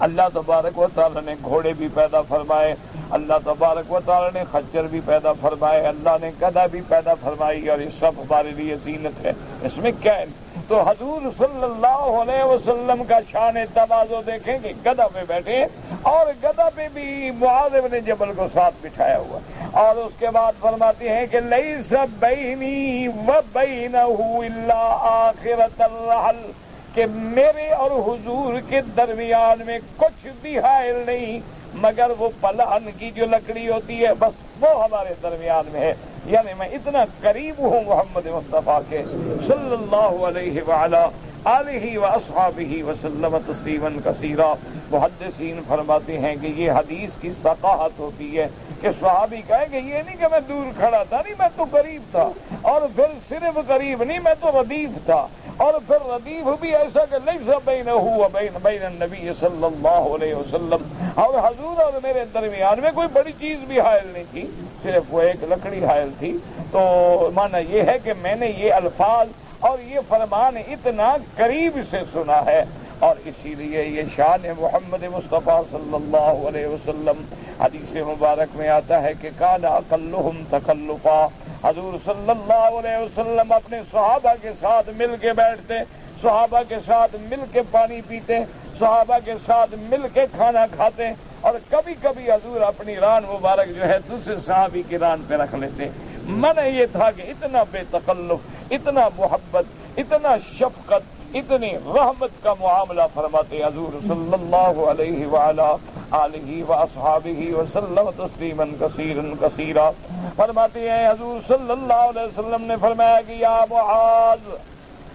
اللہ تبارک و تعالی نے گھوڑے بھی پیدا فرمائے، اللہ تبارک و تعالی نے خچر بھی پیدا فرمائے، اللہ نے گدھا بھی پیدا فرمائی، اور یہ سب ہمارے لیے زینت ہے. اس میں کیا ہے؟ تو حضور صلی اللہ علیہ وسلم کا شان تواضع دیکھیں کہ گدھا پہ بیٹھے اور گدھا پہ بھی معاذ بن جبل کو ساتھ بٹھایا ہوا. اور اس کے بعد فرماتے ہیں کہ لیس بینی وبینہ الا آخرۃ الرحل، کہ میرے اور حضور کے درمیان میں کچھ بھی حائل نہیں مگر وہ پلان کی جو لکڑی ہوتی ہے، بس وہ ہمارے درمیان میں ہے. یعنی میں اتنا قریب ہوں محمد مصطفیٰ کے صلی اللہ علیہ وعلا آلہ واصحابہ وسلم تسلیما کثیرا. محدثین فرماتے ہیں کہ یہ حدیث کی ثقافت ہوتی ہے کہ صحابی کہے کہ یہ نہیں کہ میں دور کھڑا تھا، نہیں میں تو قریب تھا، اور پھر صرف قریب نہیں میں تو ردیف تھا، اور پھر ردیف بھی ایسا کہ لیس بینہ و بین النبی صلی اللہ علیہ وسلم، اور حضور اور میرے درمیان میں کوئی بڑی چیز بھی حائل نہیں تھی، صرف وہ ایک لکڑی حائل تھی. تو معنی یہ ہے کہ میں نے یہ الفاظ اور یہ فرمان اتنا قریب سے سنا ہے، اور اسی لیے یہ شان محمد مصطفیٰ صلی اللہ علیہ وسلم. حدیث مبارک میں آتا ہے کہ کان اقلہم تکلفا، حضور صلی اللہ علیہ وسلم اپنے صحابہ کے ساتھ مل کے بیٹھتے، صحابہ کے ساتھ مل کے پانی پیتے، صحابہ کے ساتھ مل کے کھانا کھاتے، اور کبھی کبھی حضور اپنی ران مبارک جو ہے دوسرے صحابی کی ران پہ رکھ لیتے. من یہ تھا کہ اتنا بے تکلف، اتنا محبت، اتنا شفقت، اتنی رحمت کا معاملہ فرماتے حضور صلی اللہ علیہ وعلا آلہ واصحابہ وسلم تسلیما کثیرا کثیرا. فرماتے ہیں حضور صلی اللہ علیہ وسلم نے فرمایا کہ یا معاذ،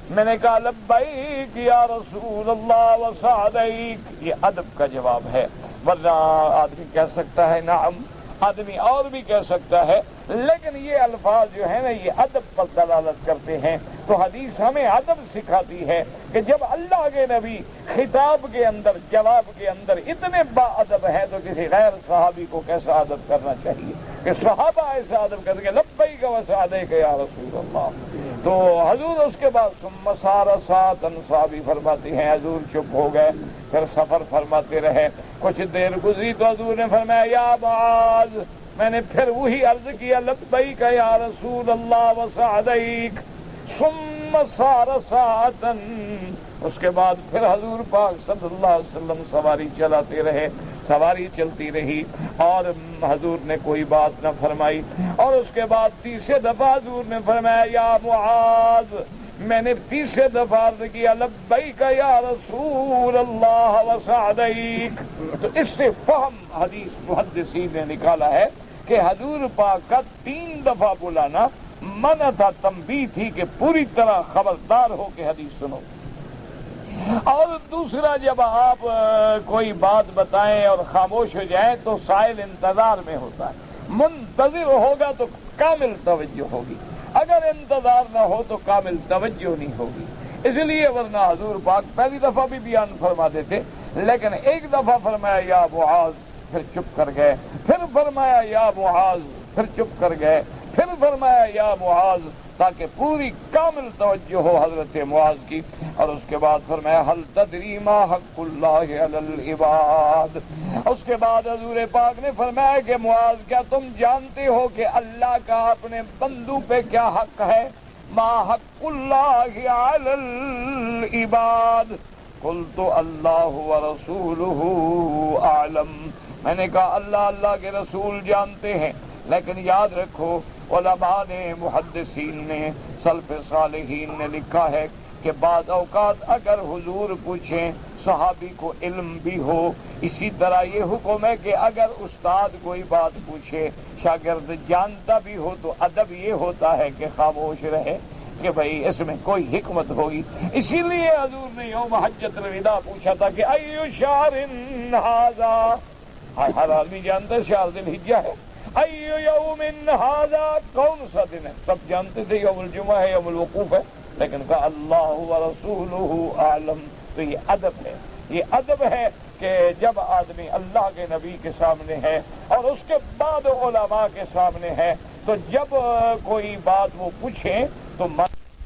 میں نے کہا لبیک یا رسول اللہ وسعدیک. یہ ادب کا جواب ہے، ورنہ آدمی کہہ سکتا ہے نعم، آدمی اور بھی کہہ سکتا ہے، لیکن یہ الفاظ جو ہے نا یہ ادب پر دلالت کرتے ہیں. تو حدیث ہمیں ادب سکھاتی ہے کہ جب اللہ کے نبی خطاب کے اندر، جواب کے اندر اتنے با ادب ہیں تو کسی غیر صحابی کو کیسا ادب کرنا چاہیے کہ صحابہ ایسا ادب کرتے کہ لبیک وسعدیک یا رسول اللہ. تو حضور اس کے بعد ثم سار ساعۃ، صحابی فرماتے ہیں حضور چپ ہو گئے، پھر سفر فرماتے رہے. کچھ دیر گزری تو حضور نے فرمایا یا معاذ، میں نے پھر وہی عرض کیا لبیک یا رسول اللہ وسعدیک. ثم سار ساعۃ، اس کے بعد پھر حضور پاک صلی اللہ علیہ وسلم سواری چلاتے رہے، سواری چلتی رہی اور حضور نے کوئی بات نہ فرمائی. اور اس کے بعد تیسرے دفعہ حضور نے فرمایا یا معاذ، میں نے تیسرے دفعہ عرض کیا لبیک یا رسول اللہ وسعدیک. تو اس سے فہم حدیث محدثین نے نکالا ہے کہ حضور پاک کا 3 دفعہ بلانا منع تھا، تنبیہ تھی کہ پوری طرح خبردار ہو کے حدیث سنو. اور دوسرا، جب آپ کوئی بات بتائیں اور خاموش ہو جائیں تو سائل انتظار میں ہوتا ہے، منتظر ہوگا تو کامل توجہ ہوگی، اگر انتظار نہ ہو تو کامل توجہ نہیں ہوگی. اس لیے ورنہ حضور پاک پہلی دفعہ بھی بیان فرما دیتے، لیکن ایک دفعہ فرمایا یا معاذ، پھر چپ کر گئے، پھر فرمایا یا معاذ، پھر چپ کر گئے، پھر فرمایا یا معاذ، تاکہ پوری کامل توجہ ہو حضرت معاذ کی، اور اس کے بعد فرمایا هل تدری ما حق اللہ علی العباد۔ اس کے بعد حضور پاک نے فرمایا کہ معاذ کیا تم جانتے ہو کہ اللہ کا اپنے بندوں پہ کیا حق ہے؟ ما حق اللہ علی العباد، قلت اللہ ورسولہ اعلم، میں نے کہا اللہ کے رسول جانتے ہیں، لیکن یاد رکھو علماء نے، محدثین نے، سلف صالحین نے لکھا ہے کہ بعض اوقات اگر حضور پوچھیں صحابی کو علم بھی ہو، اسی طرح یہ حکم ہے کہ اگر استاد کوئی بات پوچھے شاگرد جانتا بھی ہو تو ادب یہ ہوتا ہے کہ خاموش رہے کہ بھئی اس میں کوئی حکمت ہوگی۔ اسی لیے حضور نے یوم حجۃ الوداع پوچھا تھا کہ ایو شہر ھذا، ہر آدمی جانتا ہے شہر ذی الحجہ ہے، ایو یوم ھذا، کون سا دن ہے؟ سب جانتے تھے یوم الجمعہ ہے، یوم الوقوف ہے، لیکن کہا اللہ ورسولہ اعلم۔ تو یہ ادب ہے، یہ ادب ہے کہ جب آدمی اللہ کے نبی کے سامنے ہے اور اس کے بعد علماء کے سامنے ہے، تو جب کوئی بات وہ پوچھیں تو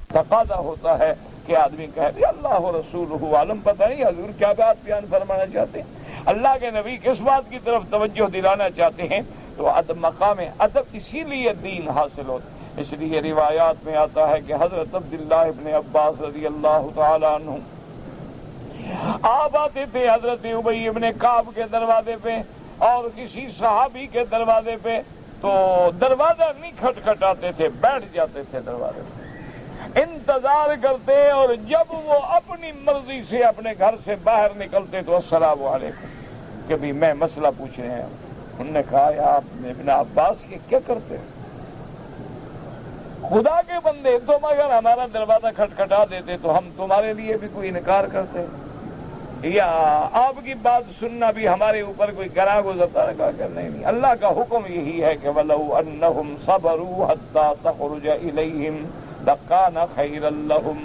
تقاضا ہوتا ہے کہ آدمی کہے اللہ رسولہ عالم، پتہ نہیں حضور کیا بات بیان فرمانا چاہتے ہیں، اللہ کے نبی کس بات کی طرف توجہ دلانا چاہتے ہیں۔ تو مقام ادب اسی لیے دین حاصل ہوتا ہے۔ اس لیے روایات میں آتا ہے کہ حضرت عبداللہ ابن عباس رضی اللہ تعالی عنہ آپ آتے تھے حضرت ابی ابن کعب کے دروازے پہ اور کسی صحابی کے دروازے پہ، تو دروازہ نہیں کھٹکھٹاتے تھے، بیٹھ جاتے تھے دروازے پہ، انتظار کرتے، اور جب وہ اپنی مرضی سے اپنے گھر سے باہر نکلتے تو السلام علیکم، کہ بھی میں مسئلہ پوچھ رہے ہیں۔ انہوں نے کہا یا ابن عباس یہ کیا کرتے ہیں؟ خدا کے بندے، تم اگر ہمارا دروازہ کھٹکھٹا دیتے تو ہم تمہارے لیے بھی کوئی انکار کرتے، یا آپ کی بات سننا بھی ہمارے اوپر کوئی گراں گزرتا رہا کہ نہیں، اللہ کا حکم یہی ہے کہ وَلَوْ أَنَّهُمْ صَبَرُوا حَتَّى تَخْرُجَ إِلَيْهِمْ لَكَانَ خَيْرًا لَهُمْ۔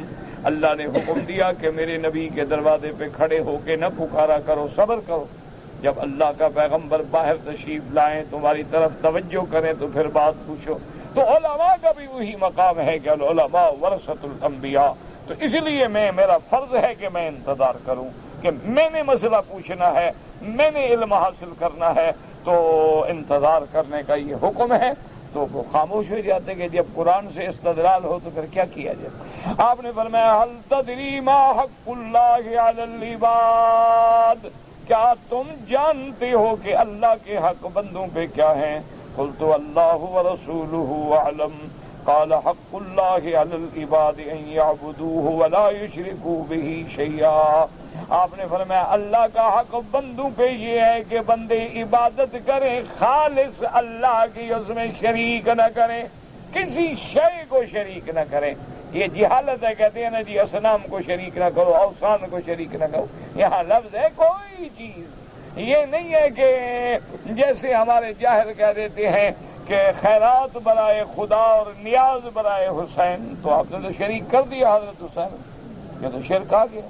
اللہ نے حکم دیا کہ میرے نبی کے دروازے پہ کھڑے ہو کے نہ پکارا کرو، صبر کرو، جب اللہ کا پیغمبر باہر تشریف لائیں تمہاری طرف توجہ کریں تو پھر بات پوچھو۔ تو علماء کا بھی وہی مقام ہے کہ العلماء ورثۃ الانبیاء۔ تو اس لیے میرا فرض ہے کہ میں انتظار کروں کہ میں نے مسئلہ پوچھنا ہے، میں نے علم حاصل کرنا ہے، تو انتظار کرنے کا یہ حکم ہے۔ تو وہ خاموش ہو جاتے کہ جب قرآن سے استدلال ہو تو پھر کیا کیا جائے۔ آپ نے فرمایا هل تدری ما حق اللہ علی العباد، کیا تم جانتے ہو کہ اللہ کے حق بندوں پہ کیا ہیں؟ قلت اللہ ورسولہ اعلم، قال حق اللہ علی العباد ان یعبدوہ ولا یشرکوا بہ شیئا۔ آپ نے فرمایا اللہ کا حق بندوں پہ یہ ہے کہ بندے عبادت کریں خالص اللہ کی، اس میں شریک نہ کریں، کسی شے کو شریک نہ کریں۔ یہ جہالت ہے، کہتے ہیں نا جی اصنام کو شریک نہ کرو، اوثان کو شریک نہ کرو، یہاں لفظ ہے کوئی چیز، یہ نہیں ہے کہ جیسے ہمارے جاہل کہہ دیتے ہیں کہ خیرات برائے خدا اور نیاز برائے حسین، تو آپ نے تو شریک کر دیا حضرت حسین، یہ تو شرک آ گیا۔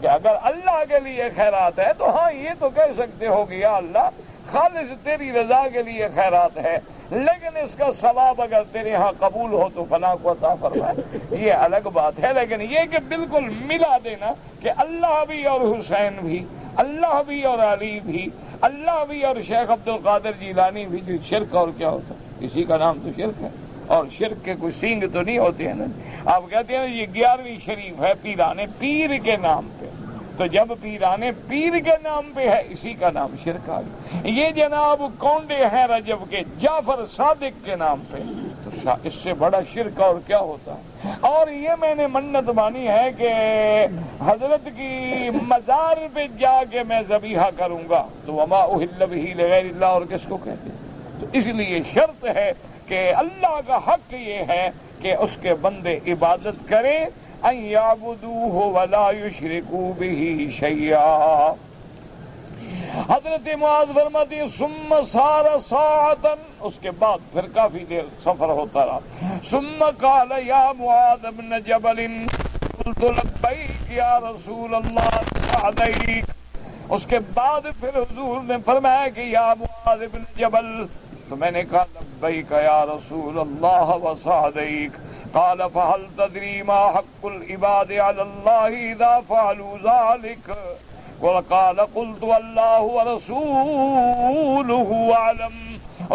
کہ اگر اللہ کے لیے خیرات ہے تو ہاں یہ تو کہہ سکتے ہو کہ یا اللہ خالص تیری رضا کے لیے خیرات ہے، لیکن اس کا ثواب اگر تیرے ہاں قبول ہو تو فلاں کو عطا فرمائے، یہ الگ بات ہے۔ لیکن یہ کہ بالکل ملا دینا کہ اللہ بھی اور حسین بھی، اللہ بھی اور علی بھی، اللہ بھی اور شیخ عبد القادر جیلانی بھی، جو شرک اور کیا ہوتا ہے، اسی کا نام تو شرک ہے، اور شرک کے کوئی سینگ تو نہیں ہوتے ہیں نا۔ آپ کہتے ہیں یہ 11ویں شریف ہے پیرانے پیر کے نام پہ، تو جب پیرانے پیر کے نام پہ ہے اسی کا نام شرک آ گیا۔ یہ جناب کونڈے ہیں رجب کے جعفر صادق کے نام پہ، تو اس سے بڑا شرک اور کیا ہوتا ہے۔ اور یہ میں نے منت مانی ہے کہ حضرت کی مزار پہ جا کے میں ذبیحہ کروں گا، تو وما اہل بہ لغیر اللہ، اور کس کو کہتے ہیں؟ تو اس لیے شرط ہے کہ اللہ کا حق یہ ہے کہ اس کے بندے عبادت کریں، ان یعبدوہ ولا یشرکوا بہ شیئا۔ حضرت معاذ فرماتے ہیں ثم سار ساعتا، اس کے بعد پھر کافی دیر سفر ہوتا رہا، ثم قال یا معاذ بن جبل قلت لبیک یا رسول اللہ سعدیک۔ اس کے بعد پھر حضور نے فرمایا کہ یا معاذ بن جبل، تو میں نے کہا لبیک یا رسول اللہ وسعدیک. قال فهل تدری ما حق العباد علی اللہ اذا فعلوا ذلك؟ قال قلت اللہ ورسولہ اعلم.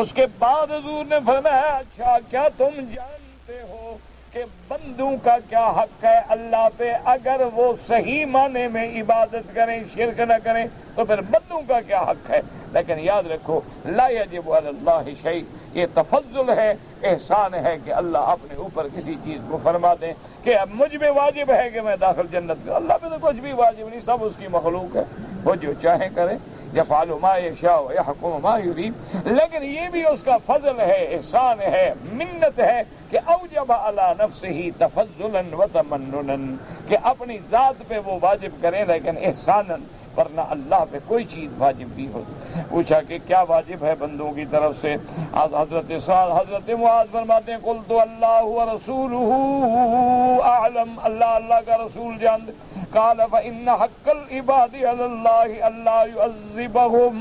اس کے بعد حضور نے فرمایا اچھا کیا تم جانتے ہو کہ بندوں کا کیا حق ہے اللہ پہ اگر وہ صحیح معنی میں عبادت کریں شرک نہ کریں تو پھر بندوں کا کیا حق ہے. لیکن یاد رکھو لا یجب علی اللہ شیء، یہ تفضل ہے، احسان ہے کہ اللہ اپنے اوپر کسی چیز کو فرما دیں کہ اب مجھ میں واجب ہے کہ میں داخل جنت کا. اللہ پہ تو کچھ بھی واجب نہیں، سب اس کی مخلوق ہے، وہ جو چاہیں کرے. یفعل ما یشاء ویحکم ما یرید. لیکن یہ بھی اس کا فضل ہے، احسان ہے، منت ہے کہ اوجب علی نفسہ تفضلا وتمننا، کہ اپنی ذات پہ وہ واجب کرے لیکن احسانا، ورنہ اللہ پہ کوئی چیز واجب نہیں ہوتی. پوچھا کہ کیا واجب ہے بندوں کی طرف سے؟ حضرت معاذ فرماتے ہیں قلت اللہ ورسولہ اعلم، اللہ کا رسول جانتے. قال فإن حق العباد علی اللہ الا يعذبهم.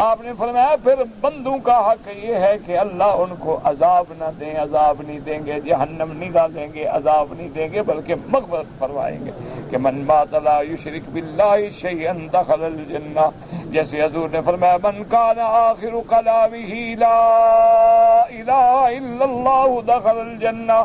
آپ نے فرمایا پھر بندوں کا حق یہ ہے کہ اللہ ان کو عذاب نہ دیں، عذاب نہیں دیں گے، جہنم نہیں ڈالیں گے، عذاب نہیں دیں گے، بلکہ مغفرت فرمائیں گے کہ من مات لا یشرک باللہ شیئا دخل الجنہ. جیسے حضور نے فرمایا من کان آخر کلامہ لا الہ الا اللہ دخل الجنہ،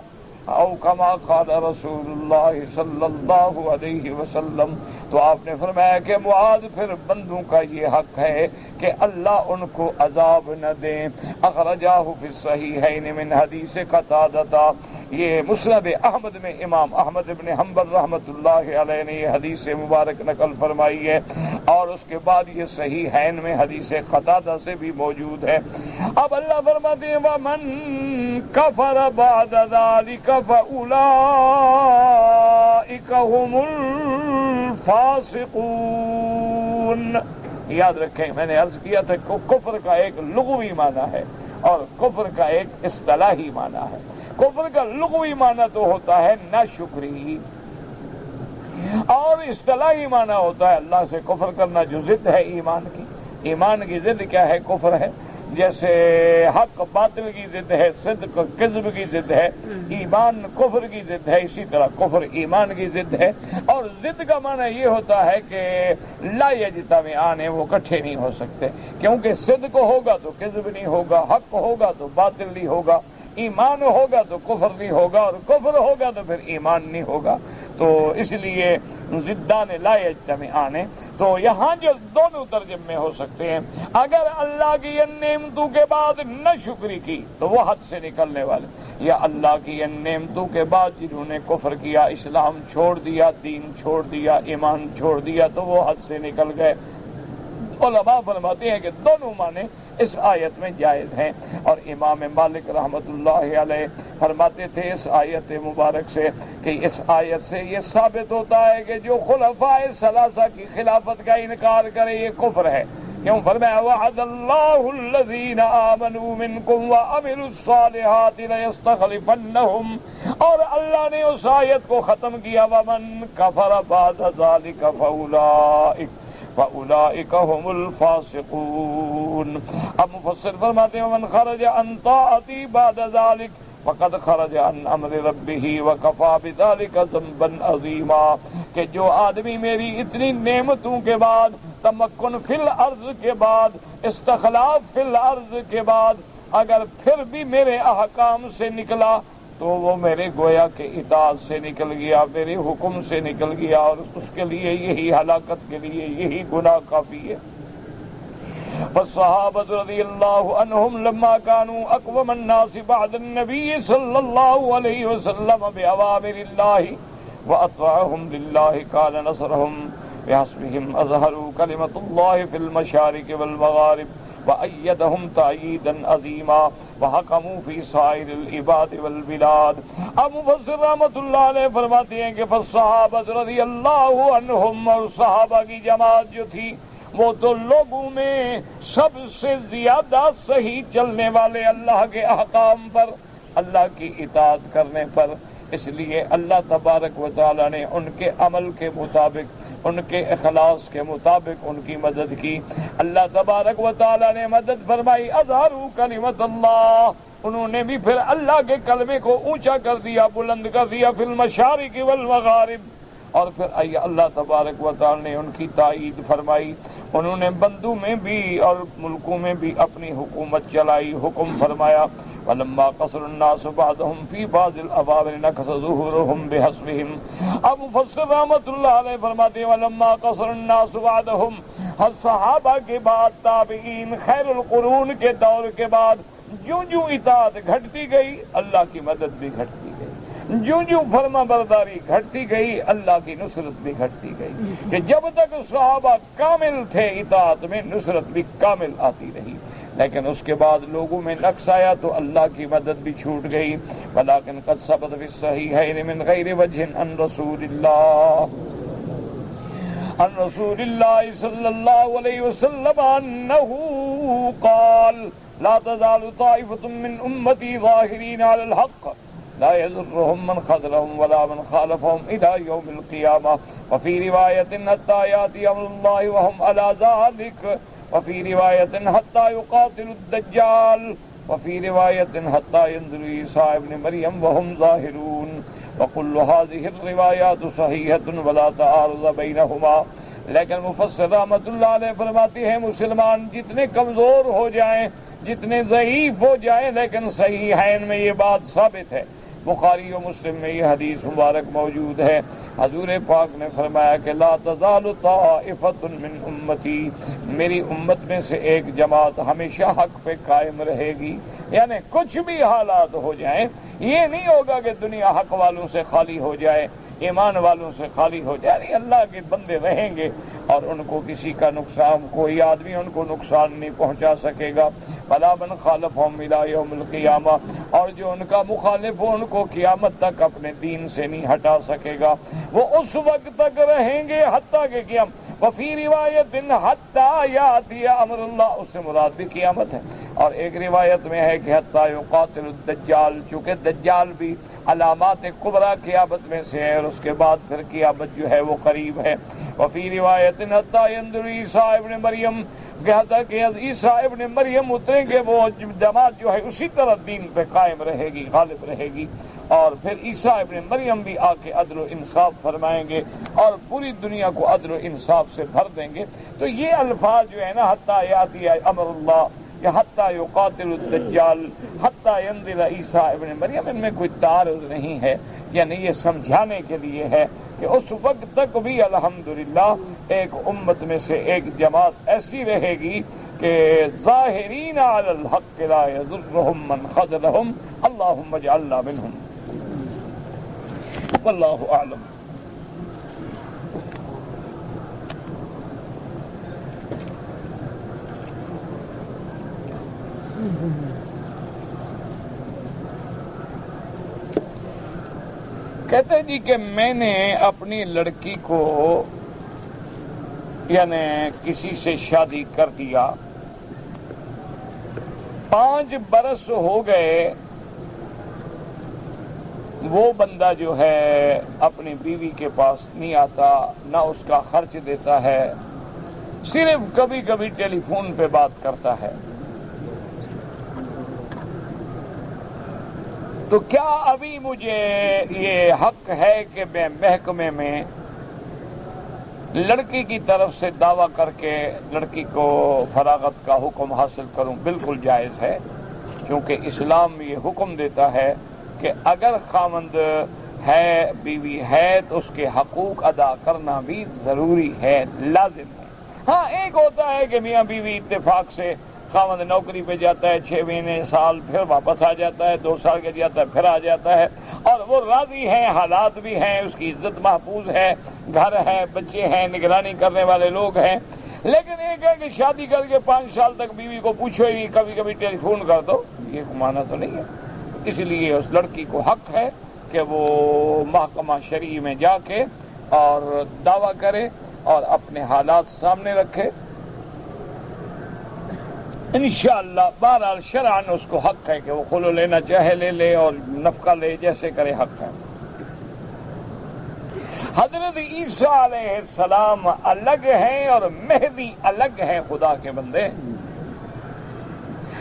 او کما قال رسول اللہ صلی اللہ علیہ وسلم. تو آپ نے فرمایا کہ معاذ پھر بندوں کا یہ حق ہے کہ اللہ ان کو عذاب نہ دیں. اخرجاہ فی الصحیحین من حدیث قتادہ، یہ مسند احمد میں امام احمد ابن حنبل رحمۃ اللہ علیہ نے یہ حدیث مبارک نقل فرمائی ہے، اور اس کے بعد یہ صحیحین میں حدیث قتادہ سے بھی موجود ہے. اب اللہ فرماتے ہیں وَمَن كَفَرَ بَعْدَ ذَلِكَ فَأُولَٰئِكَ هُمُ الْفَاسِقُونَ. یاد رکھیں میں نے عرض کیا تھا کہ کفر کا ایک لغوی معنی ہے اور کفر کا ایک اصطلاحی معنی ہے. کفر کا لغوی معنی تو ہوتا ہے ناشکری، اور اصطلاحی معنی ہوتا ہے اللہ سے کفر کرنا جو ضد ہے ایمان کی. ایمان کی ضد کیا ہے؟ کفر ہے. جیسے حق باطل کی ضد ہے، صدق کذب کی ضد ہے، ایمان کفر کی ضد ہے، اسی طرح کفر ایمان کی ضد ہے. اور ضد کا معنی یہ ہوتا ہے کہ لا یجتمعان، وہ اکٹھے نہیں ہو سکتے، کیونکہ صدق ہوگا تو کذب نہیں ہوگا، حق ہوگا تو باطل نہیں ہوگا، ایمان ہوگا تو کفر نہیں ہوگا، اور کفر ہوگا تو پھر ایمان نہیں ہوگا. تو اس لیے ضدان لا یجتمعان. تو یہاں جو دونوں ترجمے ہو سکتے ہیں. اگر اللہ کی ان نعمتوں کے بعد نہ شکری کی تو وہ حد سے نکلنے والے، یا اللہ کی ان نعمتوں کے بعد جنہوں نے کفر کیا، اسلام چھوڑ دیا، دین چھوڑ دیا، ایمان چھوڑ دیا، تو وہ حد سے نکل گئے. علماء فرماتے ہیں کہ دونوں معنی اس آیت میں جائز ہیں. اور امام مالک رحمۃ اللہ علیہ فرماتے تھے اس آیت مبارک سے کہ اس آیت سے یہ ثابت ہوتا ہے کہ جو خلفاء ثلاثہ کی خلافت کا انکار کرے یہ کفر ہے. کیوں؟ فرمایا وعد اللہ الذین آمنوا منکم وعملوا الصالحات لیستخلفنہم. اور اللہ نے اس آیت کو ختم کیا ومن کفر بعد ذلک فأولئک هم الفاسقون. اب مفسر فرماتے ہیں ومن خرج عن طاعتی بعد ذلک فقد خرج عن امر ربہ وکفى بذلک ذنبا عظیما. کہ جو آدمی میری اتنی نعمتوں کے بعد، تمکن فی الارض کے بعد، استخلاف فی الارض کے بعد اگر پھر بھی میرے احکام سے نکلا تو وہ میرے گویا کے اطاعت سے نکل گیا، میرے حکم سے نکل گیا، اور اس کے لیے یہی ہلاکت کے لیے یہی گناہ کافی ہے. فالصحابة رضی اللہ عنہم لما كانوا اقوم الناس بعد النبی صلی اللہ علیہ وسلم بأوامر اللہ وأطاعهم لله كان نصرهم بحسبهم أظهروا كلمة الله في المشارق والمغارب وأيدهم تأييدا عظيما وحكموا في سائر العباد والبلاد. اب مفسر رحمۃ اللہ علیہ فرماتے ہیں کہ فالصحابہ رضی اللہ عنہم، اور صحابہ کی جماعت جو تھی وہ تو لوگوں میں سب سے زیادہ صحیح چلنے والے اللہ کے احکام پر، اللہ کی اطاعت کرنے پر. اس لیے اللہ تبارک و تعالی نے ان کے عمل کے مطابق ان کے اخلاص کے مطابق ان کی مدد کی۔ اللہ تبارک و تعالی نے مدد فرمائی، اظہروا کلمۃ اللہ، انہوں نے بھی پھر اللہ کے کلمے کو اونچا کر دیا، بلند کر دیا، فی المشارق والمغارب، اور پھر اللہ تبارک و تعالی نے ان کی تائید فرمائی، انہوں نے بندوں میں بھی اور ملکوں میں بھی اپنی حکومت چلائی، حکم فرمایا۔ وَلَمَّا قَصَرَ النَّاسُ بَعْضَهُمْ فِي بَعْضِ الْأَبَابِلِ نَكَصَ ظُهُورُهُمْ بِحَسْبِهِمْ۔ اب مفسر رحمۃ اللہ علیہ فرماتے ہیں وَلَمَّا قَصَرَ النَّاسُ بَعْضَهُمْ، صحابہ کے بعد تابعین خیر القرون کے دور کے بعد جوں جوں اطاعت گھٹتی گئی اللہ کی مدد بھی گھٹتی گئی، جوں جوں فرما برداری گھٹتی گئی اللہ کی نصرت بھی گھٹتی گئی، کہ جب تک صحابہ کامل تھے اطاعت میں نصرت بھی کامل آتی رہی، لیکن اس کے بعد لوگوں میں نقص آیا تو اللہ کی مدد بھی چھوٹ گئی۔ ولیکن قد ثبت فی الصحیحین من غیر وجہ عن رسول اللہ صلی اللہ علیہ وسلم انہ قال لا تزال طائفة من امتی ظاہرین علی الحق لا يضرهم من خذلهم ولا من خالفهم الى يوم القيامة وفي رواية حتى يأتي امر الله وهم على ذلك وفي رواية حتى يقاتل الدجال وفي رواية حتى ينزل عيسى ابن مريم وهم ظاهرون وكل هذه الروايات صحيحة ولا تعارض بينهما۔ لیکن مفسر رحمۃ اللہ علیہ فرماتے ہیں مسلمان جتنے کمزور ہو جائیں، جتنے ضعیف ہو جائیں، لیکن صحیحین میں یہ بات ثابت ہے، بخاری و مسلم میں یہ حدیث مبارک موجود ہے، حضور پاک نے فرمایا کہ لا تزال طائفۃ من امتی، میری امت میں سے ایک جماعت ہمیشہ حق پہ قائم رہے گی، یعنی کچھ بھی حالات ہو جائیں، یہ نہیں ہوگا کہ دنیا حق والوں سے خالی ہو جائے، ایمان والوں سے خالی ہو جائے، نہیں، اللہ کے بندے رہیں گے اور ان کو کسی کا نقصان، کوئی آدمی ان کو نقصان نہیں پہنچا سکے گا۔ وَلَا مَنْ خَالَفَهُمْ إِلَىٰ يَوْمِ الْقِيَامَةِ، اور جو ان کا مخالف ہو ان کو قیامت تک اپنے دین سے نہیں ہٹا سکے گا، وہ اس وقت تک رہیں گے حتیٰ کہ قیامت۔ وفی روایت حتیٰ یاتی امر اللہ، اس سے مراد بھی قیامت ہے، اور ایک روایت میں ہے کہ حتیٰ یقاتل الدجال، چونکہ دجال بھی علامات کبریٰ قیامت میں سے ہے، اور اس کے بعد پھر قیامت جو ہے وہ قریب ہے۔ وفی روایت حتیٰ ینزل عیسیٰ ابن مریم، کہتا کہ عیسیٰ ابن مریم اتریں گے، وہ جماعت جو ہے اسی طرح دین پہ قائم رہے گی، غالب رہے گی، اور پھر عیسیٰ ابن مریم بھی آ کے عدل و انصاف فرمائیں گے اور پوری دنیا کو عدل و انصاف سے بھر دیں گے۔ تو یہ الفاظ جو ہے نا حتیٰ یاتی امر اللہ یا حتیٰ یقاتل الدجال حتیٰ ینزل عیسیٰ ابن مریم، ان میں کوئی تعارض نہیں ہے، یعنی یہ سمجھانے کے لیے ہے کہ اس وقت تک بھی الحمدللہ ایک امت میں سے ایک جماعت ایسی رہے گی کہ ظاہرین علی الحق لا یضرهم من خذلهم، اللہم اجعلنا منہم، واللہ اعلم۔ کہتے جی کہ میں نے اپنی لڑکی کو یعنی کسی سے شادی کر دیا، 5 برس ہو گئے، وہ بندہ جو ہے اپنی بیوی کے پاس نہیں آتا، نہ اس کا خرچ دیتا ہے، صرف کبھی کبھی ٹیلی فون پہ بات کرتا ہے، تو کیا ابھی مجھے یہ حق ہے کہ میں محکمے میں لڑکی کی طرف سے دعویٰ کر کے لڑکی کو فراغت کا حکم حاصل کروں؟ بالکل جائز ہے، کیونکہ اسلام یہ حکم دیتا ہے کہ اگر خاوند ہے، بیوی ہے، تو اس کے حقوق ادا کرنا بھی ضروری ہے، لازم ہے۔ ہاں ایک ہوتا ہے کہ میاں بیوی اتفاق سے خاوند نوکری پہ جاتا ہے 6 مہینے سال، پھر واپس آ جاتا ہے، 2 سال کے جاتا ہے پھر آ جاتا ہے، اور وہ راضی ہیں، حالات بھی ہیں، اس کی عزت محفوظ ہے، گھر ہے، بچے ہیں، نگرانی کرنے والے لوگ ہیں۔ لیکن ایک ہے کہ شادی کر کے 5 سال تک بیوی کو پوچھو ہی، کبھی کبھی ٹیلی فون کر دو، یہ معنی تو نہیں ہے۔ اس لیے اس لڑکی کو حق ہے کہ وہ محکمہ شرعی میں جا کے اور دعویٰ کرے اور اپنے حالات سامنے رکھے، انشاءاللہ۔ بہرحال شرعاً اس کو حق ہے کہ وہ خلو لینا چاہے لے لے اور نفقہ لے، جیسے کرے، حق ہے۔ حضرت عیسیٰ علیہ السلام الگ ہیں اور مہدی الگ ہیں خدا کے بندے.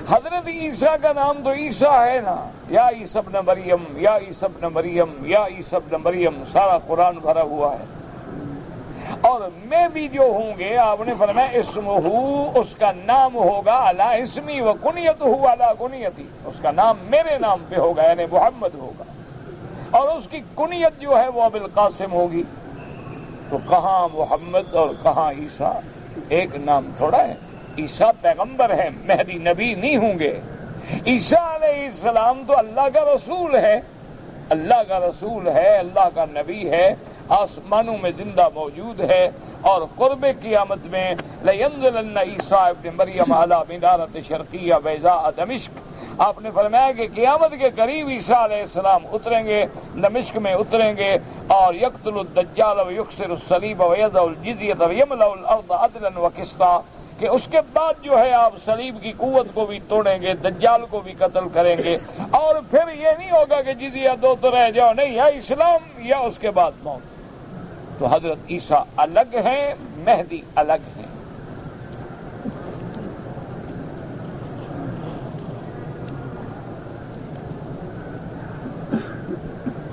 حضرت عیسیٰ کا نام تو عیسیٰ ہے نا، یا عیسی ابن مریم، یا عیسی ابن مریم، یا عیسی ابن مریم، سارا قرآن بھرا ہوا ہے. اور مہدی جو ہوں گے آپ نے فرمایا اسمہ، اس کا نام ہوگا علی اسمی و کنیتہ علی کنیتی، اس کا نام میرے نام پہ ہوگا یعنی محمد ہوگا، اور اس کی کنیت جو ہے وہ ابو القاسم ہوگی. تو کہاں محمد اور کہاں عیسیٰ؟ ایک نام تھوڑا ہے. عیسیٰ پیغمبر ہے، مہدی نبی نہیں ہوں گے. عیسیٰ علیہ السلام تو اللہ کا رسول ہے، اللہ کا رسول ہے، اللہ کا نبی ہے، آسمانوں میں زندہ موجود ہے. اور قرب قیامت میں لَيَنزِلَنَّ عِيسَىٰ ابن مریم عَلَىٰ مِنَارَةِ شرقیہ بیضاء دمشق. آپ نے فرمایا کہ قیامت کے قریب عیسیٰ علیہ السلام اتریں گے، دمشق میں اتریں گے، اور یقتل الدجال ویکسر الصلیب ویضع الجزیۃ ویملأ الارض عدلا وقسطا، کہ اس کے بعد جو ہے آپ صلیب کی قوت کو بھی توڑیں گے، دجال کو بھی قتل کریں گے، اور پھر یہ نہیں ہوگا کہ جزیہ دو تو رہ جاؤ، نہیں، یا اسلام یا اس کے بعد موت. تو حضرت عیسیٰ الگ ہیں، مہدی الگ ہیں.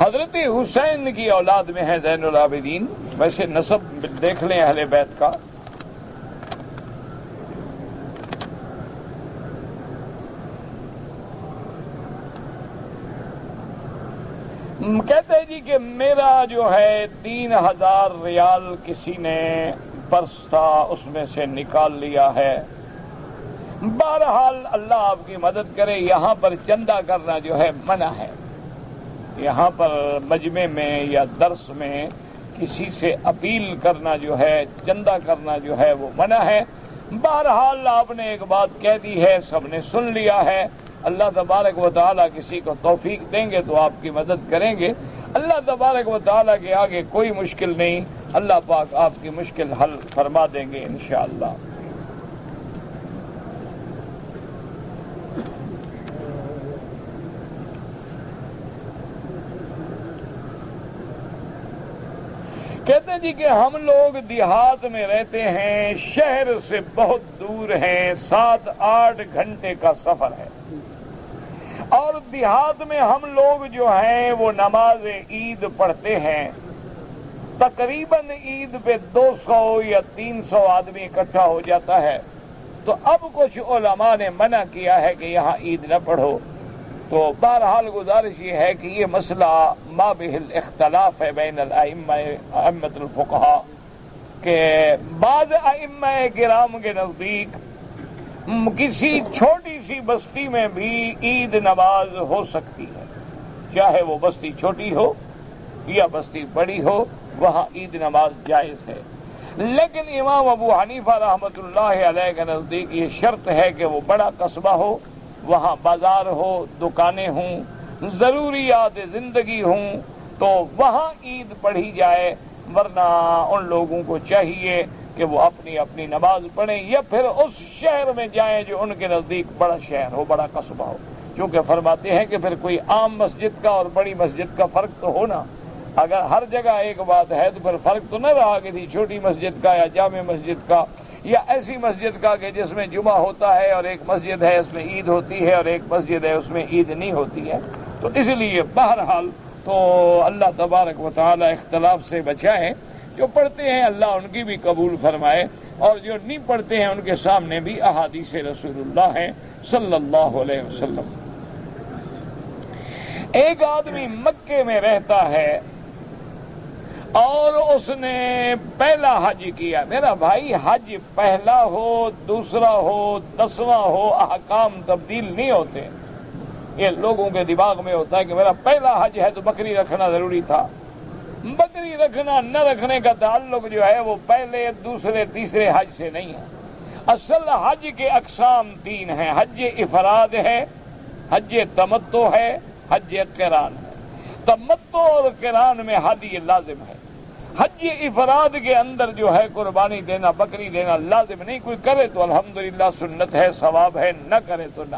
حضرت حسین کی اولاد میں ہے زین العابدین. ویسے نسب دیکھ لیں اہل بیت کا. کہتے ہیں جی کہ میرا جو ہے 3000 ریال کسی نے پرس تھا اس میں سے نکال لیا ہے. بہرحال اللہ آپ کی مدد کرے، یہاں پر چندہ کرنا جو ہے منع ہے. یہاں پر مجمع میں یا درس میں کسی سے اپیل کرنا جو ہے، چندہ کرنا جو ہے وہ منع ہے. بہرحال آپ نے ایک بات کہہ دی ہے، سب نے سن لیا ہے. اللہ تبارک و تعالیٰ کسی کو توفیق دیں گے تو آپ کی مدد کریں گے. اللہ تبارک و تعالیٰ کے آگے کوئی مشکل نہیں، اللہ پاک آپ کی مشکل حل فرما دیں گے انشاءاللہ. کہتے ہیں جی کہ ہم لوگ دیہات میں رہتے ہیں، شہر سے بہت دور ہیں، 7-8 گھنٹے کا سفر ہے، اور دیہات میں ہم لوگ جو ہیں وہ نماز عید پڑھتے ہیں. تقریباً عید پہ 200 یا 300 آدمی اکٹھا ہو جاتا ہے. تو اب کچھ علماء نے منع کیا ہے کہ یہاں عید نہ پڑھو. تو بہرحال گزارش یہ ہے کہ یہ مسئلہ ما بہ الاختلاف ہے بین ائمۃ الفقہاء، کہ بعض ائمہ کرام کے نزدیک کسی چھوٹی سی بستی میں بھی عید نماز ہو سکتی ہے، چاہے وہ بستی چھوٹی ہو یا بستی بڑی ہو، وہاں عید نماز جائز ہے. لیکن امام ابو حنیفہ رحمۃ اللہ علیہ کے نزدیک یہ شرط ہے کہ وہ بڑا قصبہ ہو، وہاں بازار ہو، دکانیں ہوں، ضروریات زندگی ہوں، تو وہاں عید پڑھی جائے. ورنہ ان لوگوں کو چاہیے کہ وہ اپنی اپنی نماز پڑھیں، یا پھر اس شہر میں جائیں جو ان کے نزدیک بڑا شہر ہو، بڑا قصبہ ہو. کیونکہ فرماتے ہیں کہ پھر کوئی عام مسجد کا اور بڑی مسجد کا فرق تو ہونا. اگر ہر جگہ ایک بات ہے تو پھر فرق تو نہ رہا کہ تھی چھوٹی مسجد کا یا جامع مسجد کا، یا ایسی مسجد کا کہ جس میں جمعہ ہوتا ہے اور ایک مسجد ہے اس میں عید ہوتی ہے اور ایک مسجد ہے اس میں عید نہیں ہوتی ہے. تو اس لیے بہرحال تو اللہ تبارک و تعالی اختلاف سے بچائے. جو پڑھتے ہیں اللہ ان کی بھی قبول فرمائے، اور جو نہیں پڑھتے ہیں ان کے سامنے بھی احادیث رسول اللہ ہیں صلی اللہ علیہ وسلم. ایک آدمی مکے میں رہتا ہے اور اس نے پہلا حج کیا. میرا بھائی حج پہلا ہو، دوسرا ہو، 10واں ہو، احکام تبدیل نہیں ہوتے. یہ لوگوں کے دماغ میں ہوتا ہے کہ میرا پہلا حج ہے تو بکری رکھنا ضروری تھا. بکری رکھنا نہ رکھنے کا تعلق جو ہے وہ پہلے، دوسرے، تیسرے حج سے نہیں ہے. اصل حج کے اقسام 3 ہیں. حج افراد ہے، حج تمتع ہے، حج قران ہے. تمتع اور قران میں ہدی لازم ہے. حج افراد کے اندر جو ہے قربانی دینا، بکری دینا لازم نہیں. کوئی کرے تو الحمدللہ سنت ہے، ثواب ہے، نہ کرے تو نہ.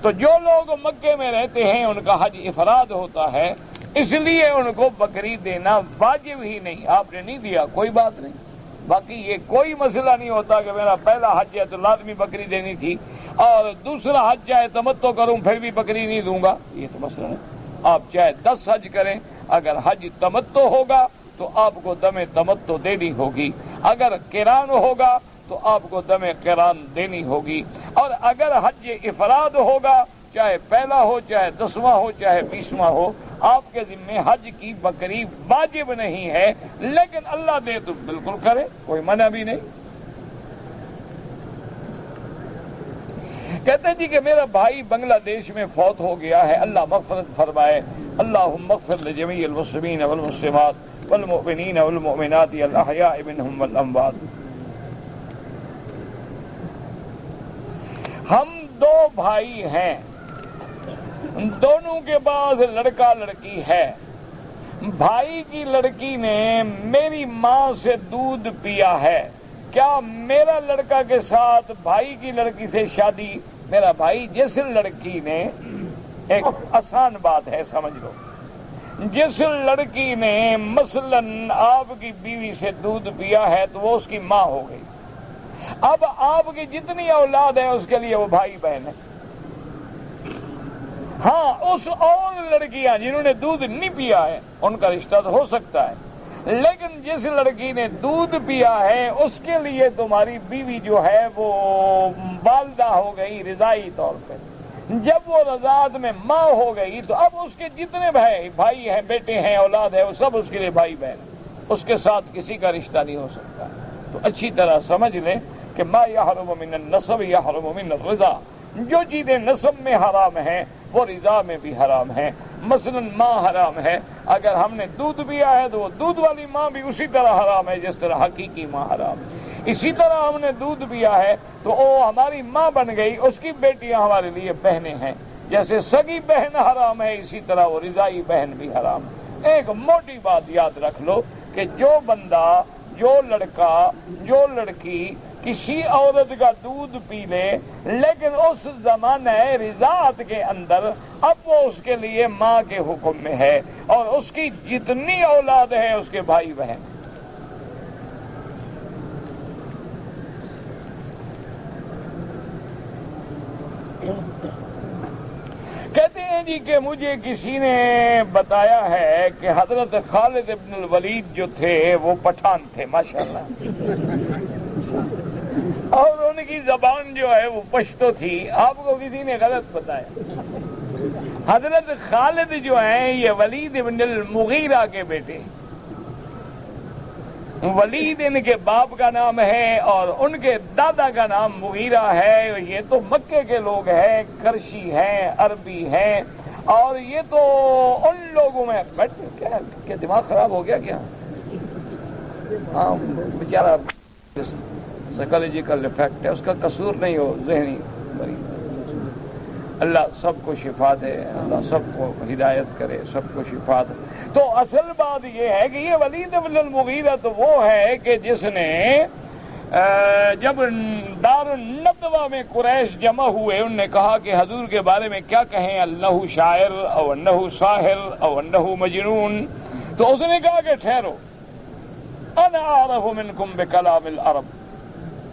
تو جو لوگ مکے میں رہتے ہیں ان کا حج افراد ہوتا ہے. اس لیے ان کو بکری دینا واجب ہی نہیں. آپ نے نہیں دیا کوئی بات نہیں. باقی یہ کوئی مسئلہ نہیں ہوتا کہ میرا پہلا حج ہے تو لازمی بکری دینی تھی اور دوسرا حج چاہے تمتع کروں پھر بھی بکری نہیں دوں گا. یہ تو مسئلہ نہیں. آپ چاہے 10 حج کریں، اگر حج تمتع ہوگا تو آپ کو دم تمتع دینی ہوگی، اگر قران ہوگا تو آپ کو دم قران دینی ہوگی، اور اگر حج افراد ہوگا چاہے پہلا ہو چاہے 10واں ہو چاہے 20واں ہو، آپ کے ذمہ حج کی بکری واجب نہیں ہے، لیکن اللہ دے تو بالکل کرے، کوئی منع بھی نہیں. کہتے جی کہ میرا بھائی بنگلہ دیش میں فوت ہو گیا ہے، اللہ مغفرت فرمائے. اللہم اغفر لجمیع المسلمین والمسلمات والمؤمنین والمؤمنات الاحیاء منہم والاموات. ہم 2 بھائی ہیں، دونوں کے بعد لڑکا لڑکی ہے. بھائی کی لڑکی نے میری ماں سے دودھ پیا ہے، کیا میرا لڑکا کے ساتھ بھائی کی لڑکی سے شادی؟ میرا بھائی جس لڑکی نے، ایک آسان بات ہے سمجھ لو، جس لڑکی نے مثلا آپ کی بیوی سے دودھ پیا ہے تو وہ اس کی ماں ہو گئی. اب آپ کی جتنی اولاد ہے اس کے لیے وہ بھائی بہن ہے. ہاں اس اور لڑکیاں جنہوں نے دودھ نہیں پیا ہے ان کا رشتہ تو ہو سکتا ہے، لیکن جس لڑکی نے دودھ پیا ہے اس کے لیے تمہاری بیوی جو ہے وہ والدہ ہو گئی رضائی طور پہ. جب وہ رضاعت میں ماں ہو گئی تو اب اس کے جتنے بھائی ہیں، بیٹے ہیں، اولاد ہے، وہ سب اس کے لیے بھائی بہن ہیں. اس کے ساتھ کسی کا رشتہ نہیں ہو سکتا. تو اچھی طرح سمجھ لیں کہ ما یحرم من النسب یحرم من الرضا. جو چیزیں نسب میں حرام ہیں وہ رضا میں بھی حرام ہیں. مثلا ماں حرام ہے، اگر ہم نے دودھ پیا ہے تو وہ دودھ والی ماں بھی اسی طرح حرام ہے جس طرح حقیقی ماں حرام ہے. اسی طرح ہم نے دودھ پیا ہے تو وہ ہماری ماں بن گئی، اس کی بیٹیاں ہمارے لیے بہنیں ہیں. جیسے سگی بہن حرام ہے اسی طرح وہ رضائی بہن بھی حرام ہے. ایک موٹی بات یاد رکھ لو کہ جو بندہ، جو لڑکا، جو لڑکی کسی عورت کا دودھ پی لے لیکن اس زمانہ رضاعت کے اندر، اب وہ اس کے لیے ماں کے حکم میں ہے اور اس کی جتنی اولاد ہے اس کے بھائی بہن. کہتے ہیں جی کہ مجھے کسی نے بتایا ہے کہ حضرت خالد ابن الولید جو تھے وہ پٹھان تھے ماشاءاللہ، اور ان کی زبان جو ہے وہ پشتو تھی. آپ کو کسی نے غلط بتایا. حضرت خالد جو ہیں یہ ولید ابن المغیرہ کے بیٹے. ولید ان کے باپ کا نام ہے اور ان کے دادا کا نام مغیرہ ہے. یہ تو مکے کے لوگ ہیں، کرشی ہیں، عربی ہیں، اور یہ تو ان لوگوں میں کیا دماغ خراب ہو گیا کیا؟ ہاں بیچارہ سائیکالوجیکل افیکٹ ہے، اس کا قصور نہیں ہو، ذہنی مریض. اللہ سب کو شفا دے، اللہ سب کو ہدایت کرے، سب کو شفا دے. تو اصل بات یہ ہے کہ یہ ولید بن المغیرہ تو وہ ہے کہ جس نے جب دار الندوہ میں قریش جمع ہوئے انہوں نے کہا کہ حضور کے بارے میں کیا کہیں، انہ شاعر او انہ ساحر او انہ مجنون. تو اس نے کہا کہ ٹھہرو، انا اعرف منکم بکلام العرب،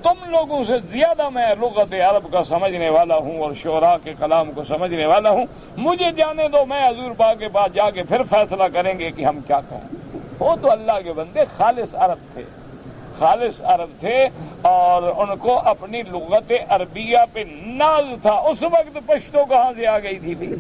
تم لوگوں سے زیادہ میں لغت عرب کا سمجھنے والا ہوں اور شعراء کے کلام کو سمجھنے والا ہوں. مجھے جانے دو، میں حضور پاک کے پاس جا کے پھر فیصلہ کریں گے کہ ہم کیا کہیں. وہ تو اللہ کے بندے خالص عرب تھے، خالص عرب تھے، اور ان کو اپنی لغت عربیہ پہ ناز تھا. اس وقت پشتو کہاں سے آ گئی تھی بھی؟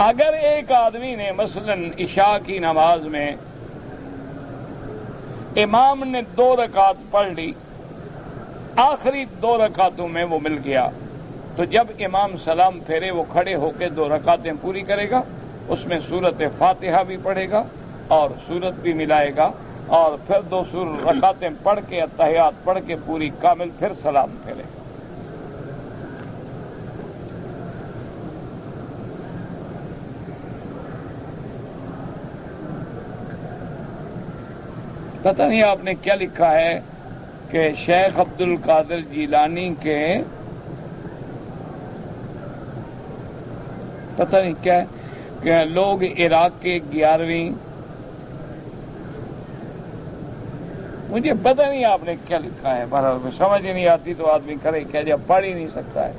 اگر ایک آدمی نے مثلا عشاء کی نماز میں امام نے 2 رکعت پڑھ لی، آخری 2 رکعتوں میں وہ مل گیا، تو جب امام سلام پھیرے وہ کھڑے ہو کے 2 رکعتیں پوری کرے گا. اس میں سورت فاتحہ بھی پڑھے گا اور سورت بھی ملائے گا، اور پھر 2 رکعتیں پڑھ کے اتحیات پڑھ کے پوری کامل پھر سلام پھیرے گا. پتہ نہیں آپ نے کیا لکھا ہے کہ شیخ عبد القادر جیلانی کے پتہ نہیں کیا کہ لوگ عراق کے 11ویں، مجھے پتہ نہیں آپ نے کیا لکھا ہے، بہرحال سمجھ ہی نہیں آتی تو آدمی کرے کیا جب پڑھ ہی نہیں سکتا ہے۔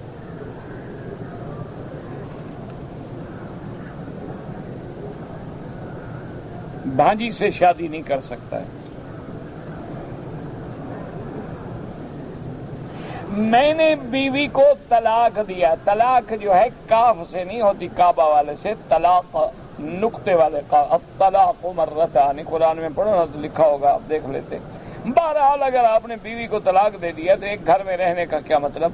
بھانجی سے شادی نہیں کر سکتا ہے۔ میں نے بیوی کو طلاق دیا، طلاق جو ہے کاف سے نہیں ہوتی، کعبہ والے سے، طلاق نقطے والے کا، الطلاق مرتان، قرآن میں پڑھو نا تو لکھا ہوگا، آپ دیکھ لیتے۔ بہرحال اگر آپ نے بیوی کو طلاق دے دیا تو ایک گھر میں رہنے کا کیا مطلب؟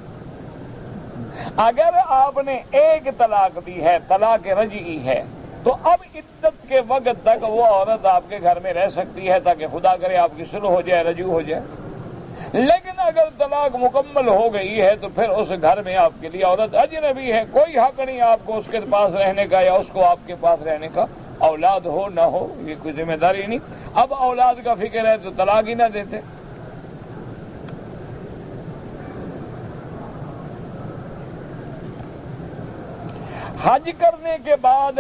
اگر آپ نے ایک طلاق دی ہے، طلاق رجعی ہے، تو اب عدت کے وقت تک وہ عورت آپ کے گھر میں رہ سکتی ہے تاکہ خدا کرے آپ کی صلح ہو جائے، رجوع ہو جائے۔ لیکن اگر طلاق مکمل ہو گئی ہے تو پھر اس گھر میں آپ کے لیے عورت اجنبی ہے، کوئی حق نہیں آپ کو اس کے پاس رہنے کا یا اس کو آپ کے پاس رہنے کا، اولاد ہو نہ ہو یہ کوئی ذمہ داری نہیں۔ اب اولاد کا فکر ہے تو طلاق ہی نہ دیتے۔ حج کرنے کے بعد،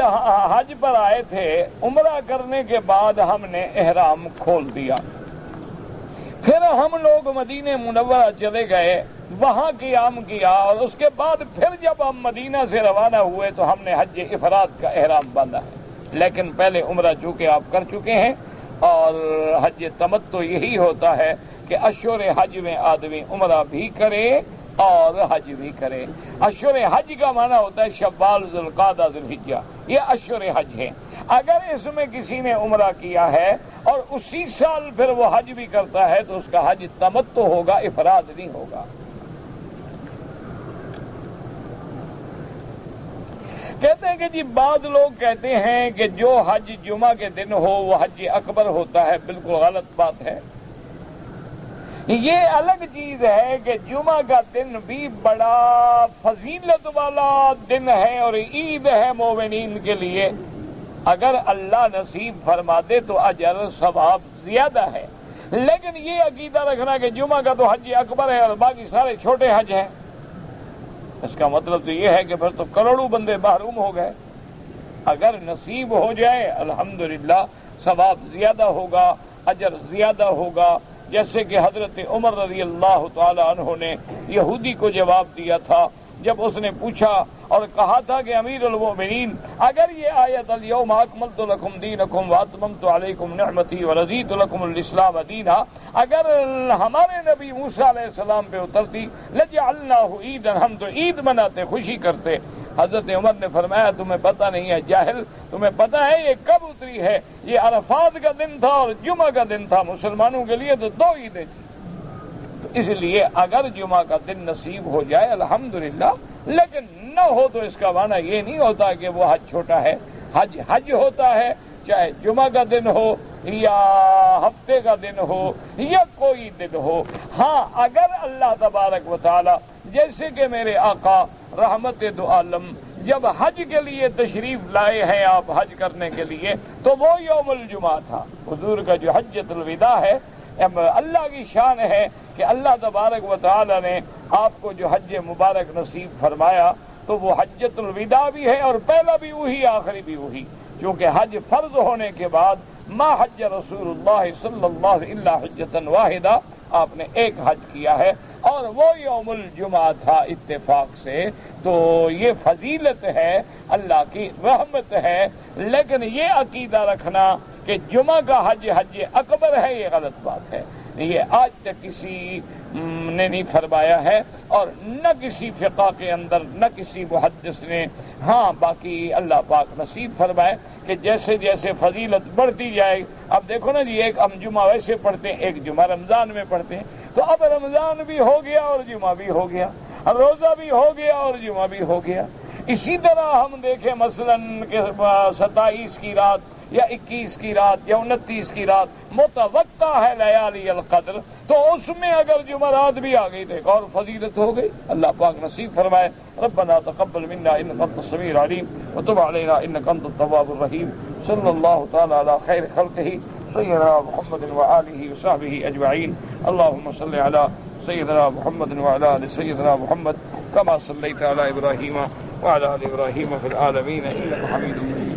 حج پر آئے تھے، عمرہ کرنے کے بعد ہم نے احرام کھول دیا، پھر ہم لوگ مدینہ منورہ چلے گئے، وہاں قیام کیا، اور اس کے بعد پھر جب ہم مدینہ سے روانہ ہوئے تو ہم نے حج افراد کا احرام باندھا ہے۔ لیکن پہلے عمرہ چونکہ آپ کر چکے ہیں، اور حج تمتع یہی ہوتا ہے کہ اشہر حج میں آدمی عمرہ بھی کرے اور حج بھی کرے۔ اشہر حج کا معنی ہوتا ہے شوال، ذوالقعدہ، ذوالحجہ، یہ اشہر حج ہے۔ اگر اس میں کسی نے عمرہ کیا ہے اور اسی سال پھر وہ حج بھی کرتا ہے تو اس کا حج تمتع ہوگا، افراد نہیں ہوگا۔ کہتے ہیں کہ جی بعض لوگ کہتے ہیں کہ جو حج جمعہ کے دن ہو وہ حج اکبر ہوتا ہے، بالکل غلط بات ہے۔ یہ الگ چیز ہے کہ جمعہ کا دن بھی بڑا فضیلت والا دن ہے اور عید ہے مومنین کے لیے، اگر اللہ نصیب فرما دے تو اجر ثواب زیادہ ہے۔ لیکن یہ عقیدہ رکھنا کہ جمعہ کا تو حج اکبر ہے اور باقی سارے چھوٹے حج ہیں، اس کا مطلب تو یہ ہے کہ پھر تو کروڑوں بندے محروم ہو گئے۔ اگر نصیب ہو جائے الحمدللہ ثواب زیادہ ہوگا، اجر زیادہ ہوگا، جیسے کہ حضرت عمر رضی اللہ تعالی عنہ نے یہودی کو جواب دیا تھا جب اس نے پوچھا اور کہا تھا کہ امیر المؤمنین اگر یہ آیت الیوم اکملت لکم دینکم واتممت علیکم نعمتی ورضیت لکم الاسلام دینا اگر ہمارے نبی موسیٰ علیہ السلام پہ اترتی لجعلناہ عیدا، ہم تو عید مناتے، خوشی کرتے۔ حضرت عمر نے فرمایا تمہیں پتہ نہیں ہے جاہل، تمہیں پتہ ہے یہ کب اتری ہے؟ یہ عرفات کا دن تھا اور جمعہ کا دن تھا، مسلمانوں کے لیے تو دو عیدیں تھیں۔ تو اس لیے اگر جمعہ کا دن نصیب ہو جائے الحمدللہ، لیکن نہ ہو تو اس کا معنی یہ نہیں ہوتا کہ وہ حج چھوٹا ہے۔ حج حج ہوتا ہے، چاہے جمعہ کا دن ہو یا ہفتے کا دن ہو یا کوئی دن ہو۔ ہاں اگر اللہ تبارک و تعالی، جیسے کہ میرے آقا رحمت دو عالم جب حج کے لیے تشریف لائے ہیں آپ حج کرنے کے لیے، تو وہ یوم الجمعہ تھا۔ حضور کا جو حجۃ الوداع ہے، اللہ کی شان ہے کہ اللہ تبارک و تعالی نے آپ کو جو حج مبارک نصیب فرمایا تو وہ حجۃ الوداع بھی ہے اور پہلا بھی وہی، آخری بھی وہی، کیونکہ حج فرض ہونے کے بعد ما حج رسول اللہ صلی اللہ علیہ وسلم حجۃ واحدہ، آپ نے ایک حج کیا ہے اور وہ یوم الجمعہ تھا اتفاق سے۔ تو یہ فضیلت ہے، اللہ کی رحمت ہے، لیکن یہ عقیدہ رکھنا کہ جمعہ کا حج حج اکبر ہے یہ غلط بات ہے۔ یہ آج تک کسی نے نہیں فرمایا ہے اور نہ کسی فقہ کے اندر نہ کسی محدث نے۔ ہاں باقی اللہ پاک نصیب فرمائے کہ جیسے جیسے فضیلت بڑھتی جائے، اب دیکھو نا جی، ایک ہم جمعہ ویسے پڑھتے ہیں، ایک جمعہ رمضان میں پڑھتے ہیں، تو اب رمضان بھی ہو گیا اور جمعہ بھی ہو گیا، روزہ بھی ہو گیا اور جمعہ بھی ہو گیا۔ اسی طرح ہم دیکھیں مثلاً کہ 27 کی رات یا 21 کی رات یا 29 کی رات متوقع ہے لیالی القدر، تو اس میں اگر جمعرات بھی آ گئی تو ایک اور فضیلت ہو گئی۔ اللہ پاک نصیب فرمائے۔ ربنا تقبل منا انک انت السمیع العلیم وتب علینا انک انت التواب الرحیم۔ صلی اللہ تعالی علی خیر خلقہ سيدنا محمد وآله وصحبه أجمعين. اللهم صل على سيدنا محمد وعلى آل سيدنا محمد كما صليت على إبراهيم وعلى آل إبراهيم في العالمين إنك حميد مجيد.